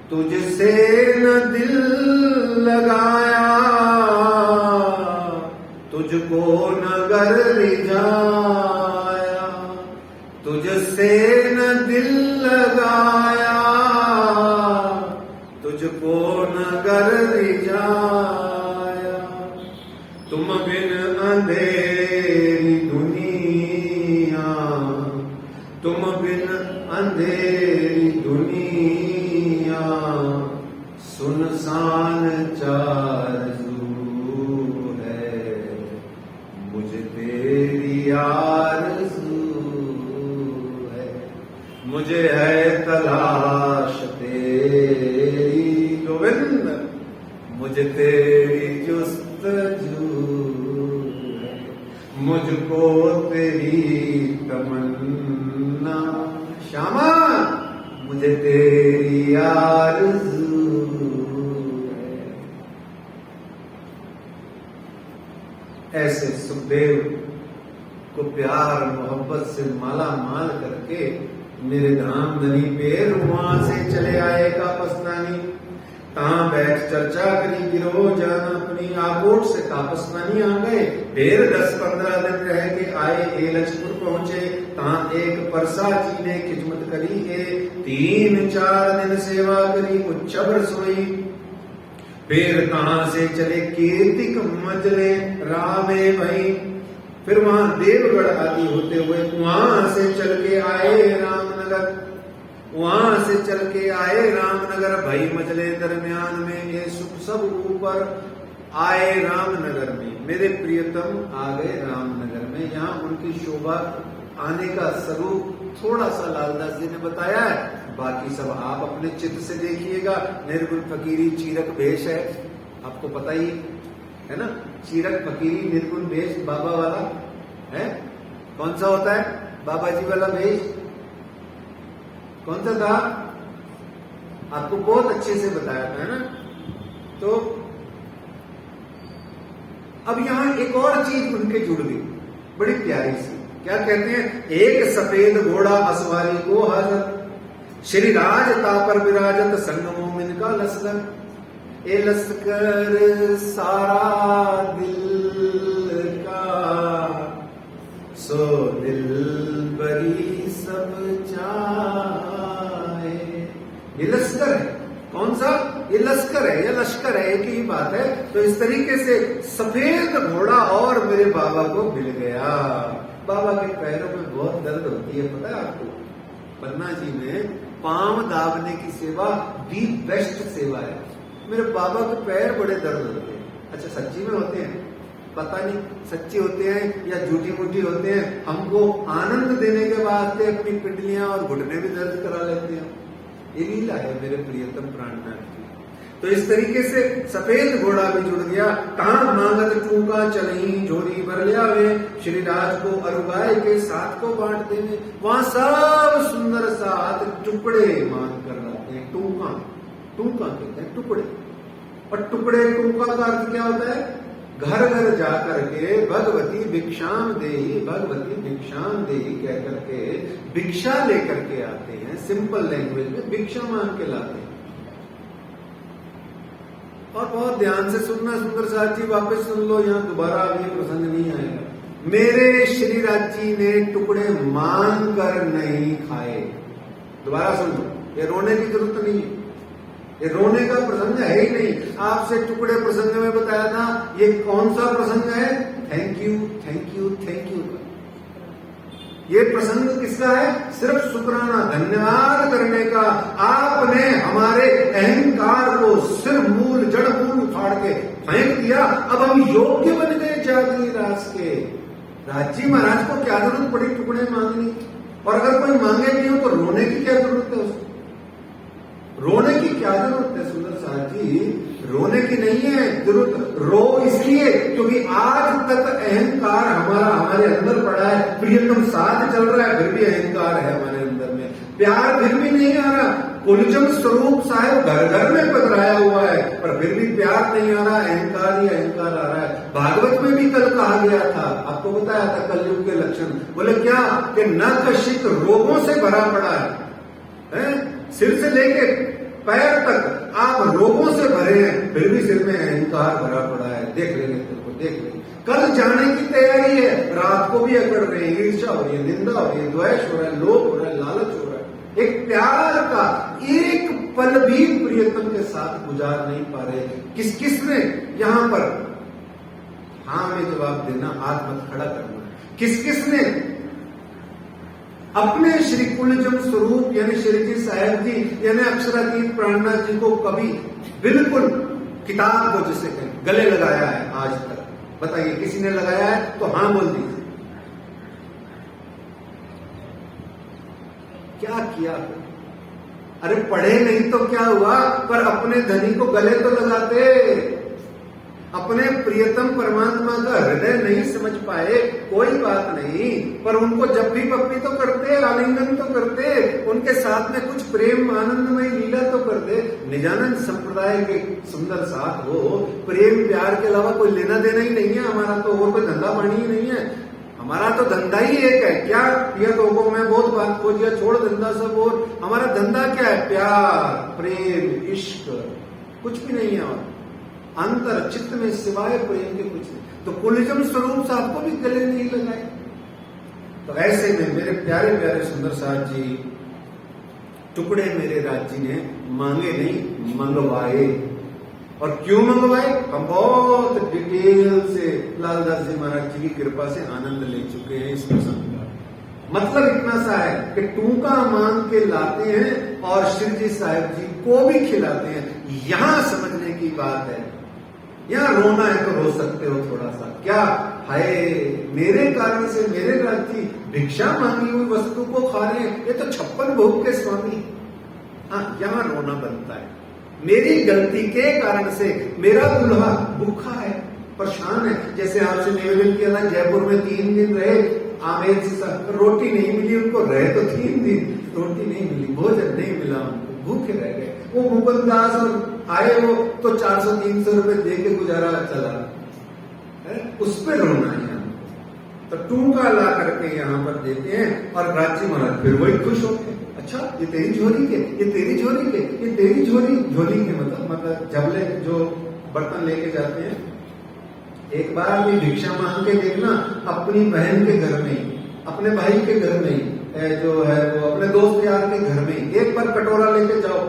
तुझसे न दिल लगाया, तुझको न घर रिझाया, तुझसे न दिल लगाया, तुझको न घर रिझाया। तुम बिन अंधेरी दुनिया, तुम बिन अंधेरी दुनिया, आरज़ू है, मुझे है तलाश तेरी गोविंद, मुझे तेरी जुस्तजू है, मुझको तेरी तमन्ना श्यामा, मुझे तेरी आरज़ू है। ऐसे सुखदेव को प्यार मोहब्बत से माला माल करके मेरे धाम धनी पेर वहां से चले आए कापस्तानी, तहां बैठ चर्चा करी गिरो जाना अपनी, आकोट से कापस्तानी आ गए। फिर 10-15 दिन रह के आए, एलचपुर पहुंचे, तहां एक परसा जी ने खिदमत करी है। 3-4 दिन सेवा करी, उच्चभ रसोई। फिर तहां से चले कीर्तिक मजले रामे भाई, फिर वहां देवगढ़ आदि होते हुए वहां से चल के आए रामनगर, वहां से चल के आए रामनगर। भाई मजले दरमियान में ये सुख सब ऊपर आए रामनगर में। मेरे प्रियतम आ गए रामनगर में। यहाँ उनकी शोभा आने का स्वरूप थोड़ा सा लालदास जी ने बताया है, बाकी सब आप अपने चित्त से देखिएगा। निर्गुण फकीरी चीरक भेष है, आपको पता ही है ना। चीरक फकीरी निर्गुण भेष बाबा वाला है। कौन सा होता है बाबा जी वाला भेष? कौन सा था? आपको बहुत अच्छे से बताया था, है ना। तो अब यहां एक और चीज उनके जुड़ गई, बड़ी प्यारी सी। क्या कहते हैं? एक सफेद घोड़ा असवारी को हाजर, श्री राज तापर विराजत संग मोमिन का लश्कर। ए लश्कर सारा दिल का, सो दिल बरी सब चाहे। ये लश्कर है। कौन सा? ये लश्कर है, ये लश्कर है, एक ही बात है। तो इस तरीके से सफेद घोड़ा और मेरे बाबा को मिल गया। बाबा के पैरों में बहुत दर्द होती है, पता है आपको। पन्ना जी में पांव दाबने की सेवा दी बेस्ट सेवा है। मेरे बाबा के पैर बड़े दर्द होते हैं। अच्छा, सच्ची में होते हैं? पता नहीं सच्चे होते हैं या झूठी मूठी होते हैं। हमको आनंद देने के वास्ते अपनी पिंडलियां और घुटने भी दर्द करा लेते हैं। ये लीला है मेरे प्रियतम प्राणनाथ की। तो इस तरीके से सफेद घोड़ा भी जुड़ गया। कहां मांगत टूका चलही झोरी भर लिया वे, श्री राज को अरुगाय के साथ को बांट देंगे। वहां सब सुंदर साथ टुकड़े मान कर लाते हैं। टूका, टूका कहते हैं टुकड़े। और टुकड़े टूका का अर्थ क्या होता है? घर घर जाकर के भगवती भिक्षाम देही, भगवती भिक्षाम देही कह करके भिक्षा लेकर के आते हैं। सिंपल लैंग्वेज में भिक्षा मांग के लाते हैं। और बहुत ध्यान से सुनना सुंदर साथ जी, वापस सुन लो, यहाँ दोबारा अब ये प्रसंग नहीं आएगा। मेरे श्री राज जी ने टुकड़े मांग कर नहीं खाए। दोबारा सुन लो, ये रोने की जरूरत नहीं है, ये रोने का प्रसंग है ही नहीं। आपसे टुकड़े प्रसंग में बताया था, ये कौन सा प्रसंग है? Thank you, thank you, thank you का। ये प्रसंग किसका है? सिर्फ शुक्राना, धन्यवाद करने का। आपने हमारे अहंकार को सिर्फ मूल जड़ मूल उखाड़ के फेंक दिया। अब हम योग्य बन गए जागनी रास के। राजी महाराज को क्या जरूरत पड़ी टुकड़े मांगने? और अगर कोई मांगे नहीं हो तो रोने की क्या जरूरत है उसको? रोने की क्या जरूरत है सुंदर साहब जी? रोने की नहीं है जरूरत। रो इसलिए क्योंकि आज तक अहंकार हमारे अंदर पड़ा है। प्रियतम साथ चल रहा है, फिर भी अहंकार है हमारे अंदर में। प्यार फिर भी नहीं आ रहा। कुलजम स्वरूप साहेब घर घर में पधराया हुआ है, पर फिर भी प्यार नहीं आ रहा। अहंकार ही अहंकार आ रहा है। भागवत में भी कल कहा गया था, आपको बताया था कलयुग के लक्षण। बोले क्या? कि नख शिक रोगों से भरा पड़ा है। सिर से लेके पैर तक आप रोगों से भरे हैं, फिर भी सिर में अहंकार भरा पड़ा है। देख लेंगे तुमको, देख लेंगे। कल जाने की तैयारी है, रात को भी अकड़ रहे हैं, ईर्ष्या हो रही है, निंदा हो रही है, द्वेष हो रहा है, लोभ हो रहा है, लालच हो रहा है। एक प्यार का एक पल भी प्रियतम के साथ गुजार नहीं पा रहे। किस किस ने यहां पर हाँ में जवाब देना, हाथ मत खड़ा करना। किस किस ने अपने श्री कुलजम स्वरूप यानी श्री जी साहेब जी यानी अक्षरातीत प्राणनाथ जी को कभी बिल्कुल किताब को जिसे कहें गले लगाया है आज तक? बताइए, किसी ने लगाया है तो हाँ बोल दीजिए। क्या किया? अरे पढ़े नहीं तो क्या हुआ, पर अपने धनी को गले तो लगाते। अपने प्रियतम परमात्मा का हृदय नहीं समझ पाए, कोई बात नहीं, पर उनको जब भी पप्पी तो करते, आलिंगन तो करते, उनके साथ में कुछ प्रेम आनंदमय लीला तो करते। निजानंद संप्रदाय के सुंदर साथ हो, प्रेम प्यार के अलावा कोई लेना देना ही नहीं है हमारा, तो और कोई धंधा पानी ही नहीं है। हमारा तो धंधा ही एक है, क्या पिया तो को मैं बहुत बात खो दिया, छोड़ धंधा सब। और हमारा धंधा क्या है? प्यार, प्रेम, इश्क, कुछ भी नहीं है। और अंतर चित्त में सिवाय प्रेम के कुछ नहीं। तो कुलिजम स्वरूप साहब को भी गले नहीं लगाए। तो ऐसे में मेरे प्यारे प्यारे सुंदर साथ जी, टुकड़े मेरे राज जी ने मांगे नहीं, मंगवाए। और क्यों मंगवाए? हम बहुत डिटेल से लालदास जी महाराज जी की कृपा से आनंद ले चुके हैं इस प्रसंग का। मतलब इतना सा है कि टूका मांग के लाते हैं और श्री जी साहब जी को भी खिलाते हैं। यहां समझने की बात है। यहां रोना है तो रो सकते हो थोड़ा सा, क्या हाय मेरे कारण से मेरे राजी भिक्षा मांगी हुई वस्तु को खा रहे हैं, ये तो 56 भोग के स्वामी। हाँ, यहां रोना बनता है। मेरी गलती के कारण से मेरा दूल्हा भूखा है, परेशान है। जैसे आपसे निवेदन किया था, जयपुर में 3 दिन रहे, आमेर से रोटी नहीं मिली उनको, रहे तो 3 दिन, रोटी नहीं मिली, भोजन नहीं मिला उनको, भूखे रह गए। वो मुकुंदास और आए वो तो 400-300 रुपए दे के गुजारा चला है, उस पर रोना है। तो टूका ला करके यहाँ पर देते हैं और राज्य महाराज फिर वही खुश होते हैं। अच्छा ये तेरी झोली के, ये तेरी झोली के, ये तेरी झोली, झोली के मतलब जबले जो बर्तन लेके जाते हैं। एक बार भी भिक्षा मांग के देखना अपनी बहन के घर में ही, अपने भाई के घर में ही, जो है वो अपने दोस्त यार के घर में ही एक बार कटोरा लेके जाओ।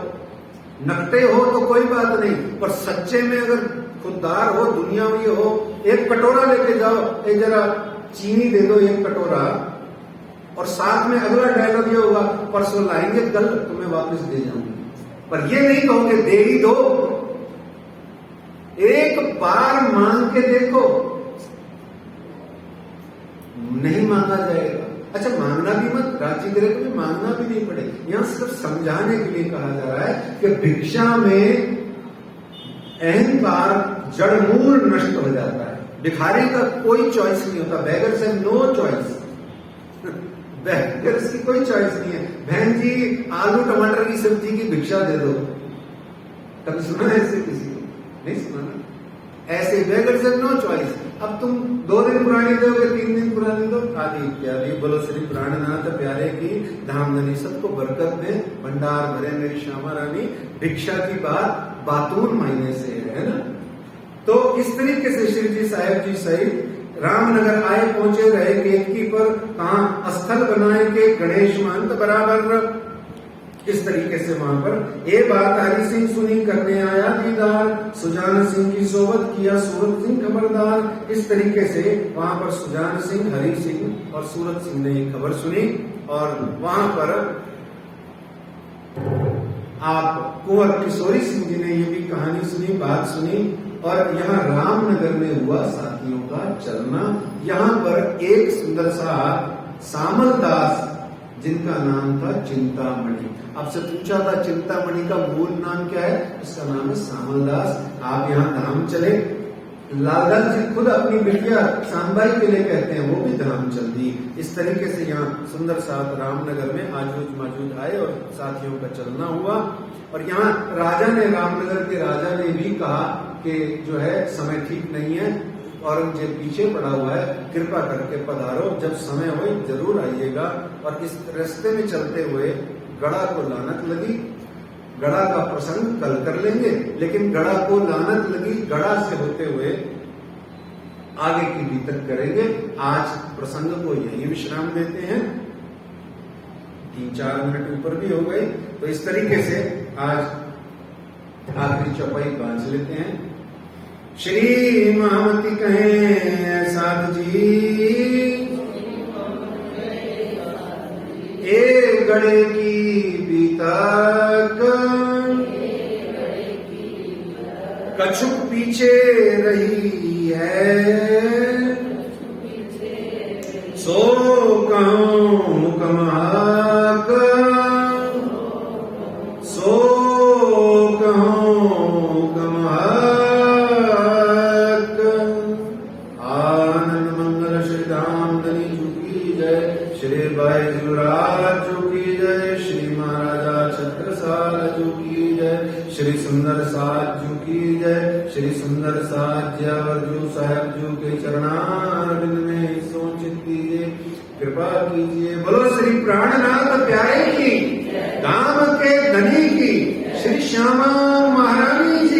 नकटे हो तो कोई बात नहीं, पर सच्चे में अगर खुददार हो, दुनियावी हो, एक कटोरा लेके जाओ, एक जरा चीनी दे दो 1 कटोरा, और साथ में अगला डायलॉग ये होगा, परसों लाएंगे, कल तुम्हें वापस दे जाऊंगी। पर ये नहीं कहोगे दे ही दो, एक बार मांग के देखो, नहीं मांगा जाएगा। अच्छा मांगना भी मत, राज्य करे तो मांगना भी नहीं पड़े। यहां सिर्फ समझाने के लिए कहा जा रहा है कि भिक्षा में अहंकार जड़मूल नष्ट हो जाता है। भिखारी का कोई चॉइस नहीं होता, beggars have no choice. Beggars की कोई चॉइस नहीं है। बहन जी आलू टमाटर की सब्जी की भिक्षा दे दो, कभी सुना है ऐसे किसी को? नहीं सुना ना। ऐसे बेगर्स हैव नो चॉइस। अब तुम 2 दिन पुरानी दोगे, 3 दिन पुरानी दो, आदि इत्यादि। बोलो श्री प्राणनाथ प्यारे की धामधनी सबको बरकत में भंडार भरे मेरी श्यामा रानी। भिक्षा की बात बातून महीने से है ना। तो इस तरीके से श्री जी साहेब जी सहित रामनगर आए, पहुंचे रहे केतकी पर, कहा स्थल बनाए के गणेश महंत बराबर। इस तरीके से वहां पर ये बात हरि सिंह सुनी, करने आया दीदार, सुजान सिंह की सोबत किया सूरत सिंह खबरदार। इस तरीके से वहां पर सुजान सिंह, हरि सिंह और सूरत सिंह ने ये खबर सुनी। और वहां पर आप कुंवर किशोरी सिंह जी ने ये भी कहानी सुनी, बात सुनी। और यहाँ रामनगर में हुआ साथियों का चलना। यहाँ पर एक सुंदर सा सामल दास, जिनका नाम था चिंतामणि। आपसे पूछा था चिंतामणि का मूल नाम क्या है? उसका नाम है सामल दास। आप यहाँ धाम चले, लालदास जी खुद अपनी बिटिया सांबाई के लिए कहते हैं, वो भी धाम चल दी। इस तरीके से यहाँ सुंदर साथ रामनगर में आजूज माजूज आए और साथियों का चलना हुआ। और यहाँ राजा ने, रामनगर के राजा ने भी कहा कि जो है समय ठीक नहीं है, औरंगजेब पीछे पड़ा हुआ है, कृपा करके पधारो, जब समय हो जरूर आइएगा। और इस रास्ते में चलते हुए गड़ा को लानत लगी। गड़ा का प्रसंग कल कर लेंगे, लेकिन गड़ा को लानत लगी, गड़ा से होते हुए आगे की बीतक करेंगे। आज प्रसंग को यही विश्राम देते हैं, 3-4 मिनट ऊपर भी हो गए। तो इस तरीके से आज आखिरी चौपाई बांध लेते हैं। श्री महामती कहें साध जी, ए गड़े की बीतक कछुक पीछे रही है, सो कहूं कमाक श्री बैजूराज की जय, श्री महाराजा छत्रसाल जी की जय, श्री सुंदर साज जी की जय, श्री सुंदर साज जू साहब जी के चरणारविंद में सोचित कीजिए, कृपा कीजिए। बोलो श्री प्राणनाथ प्यारे की, दाम के धनी की, श्री श्यामा महारानी जी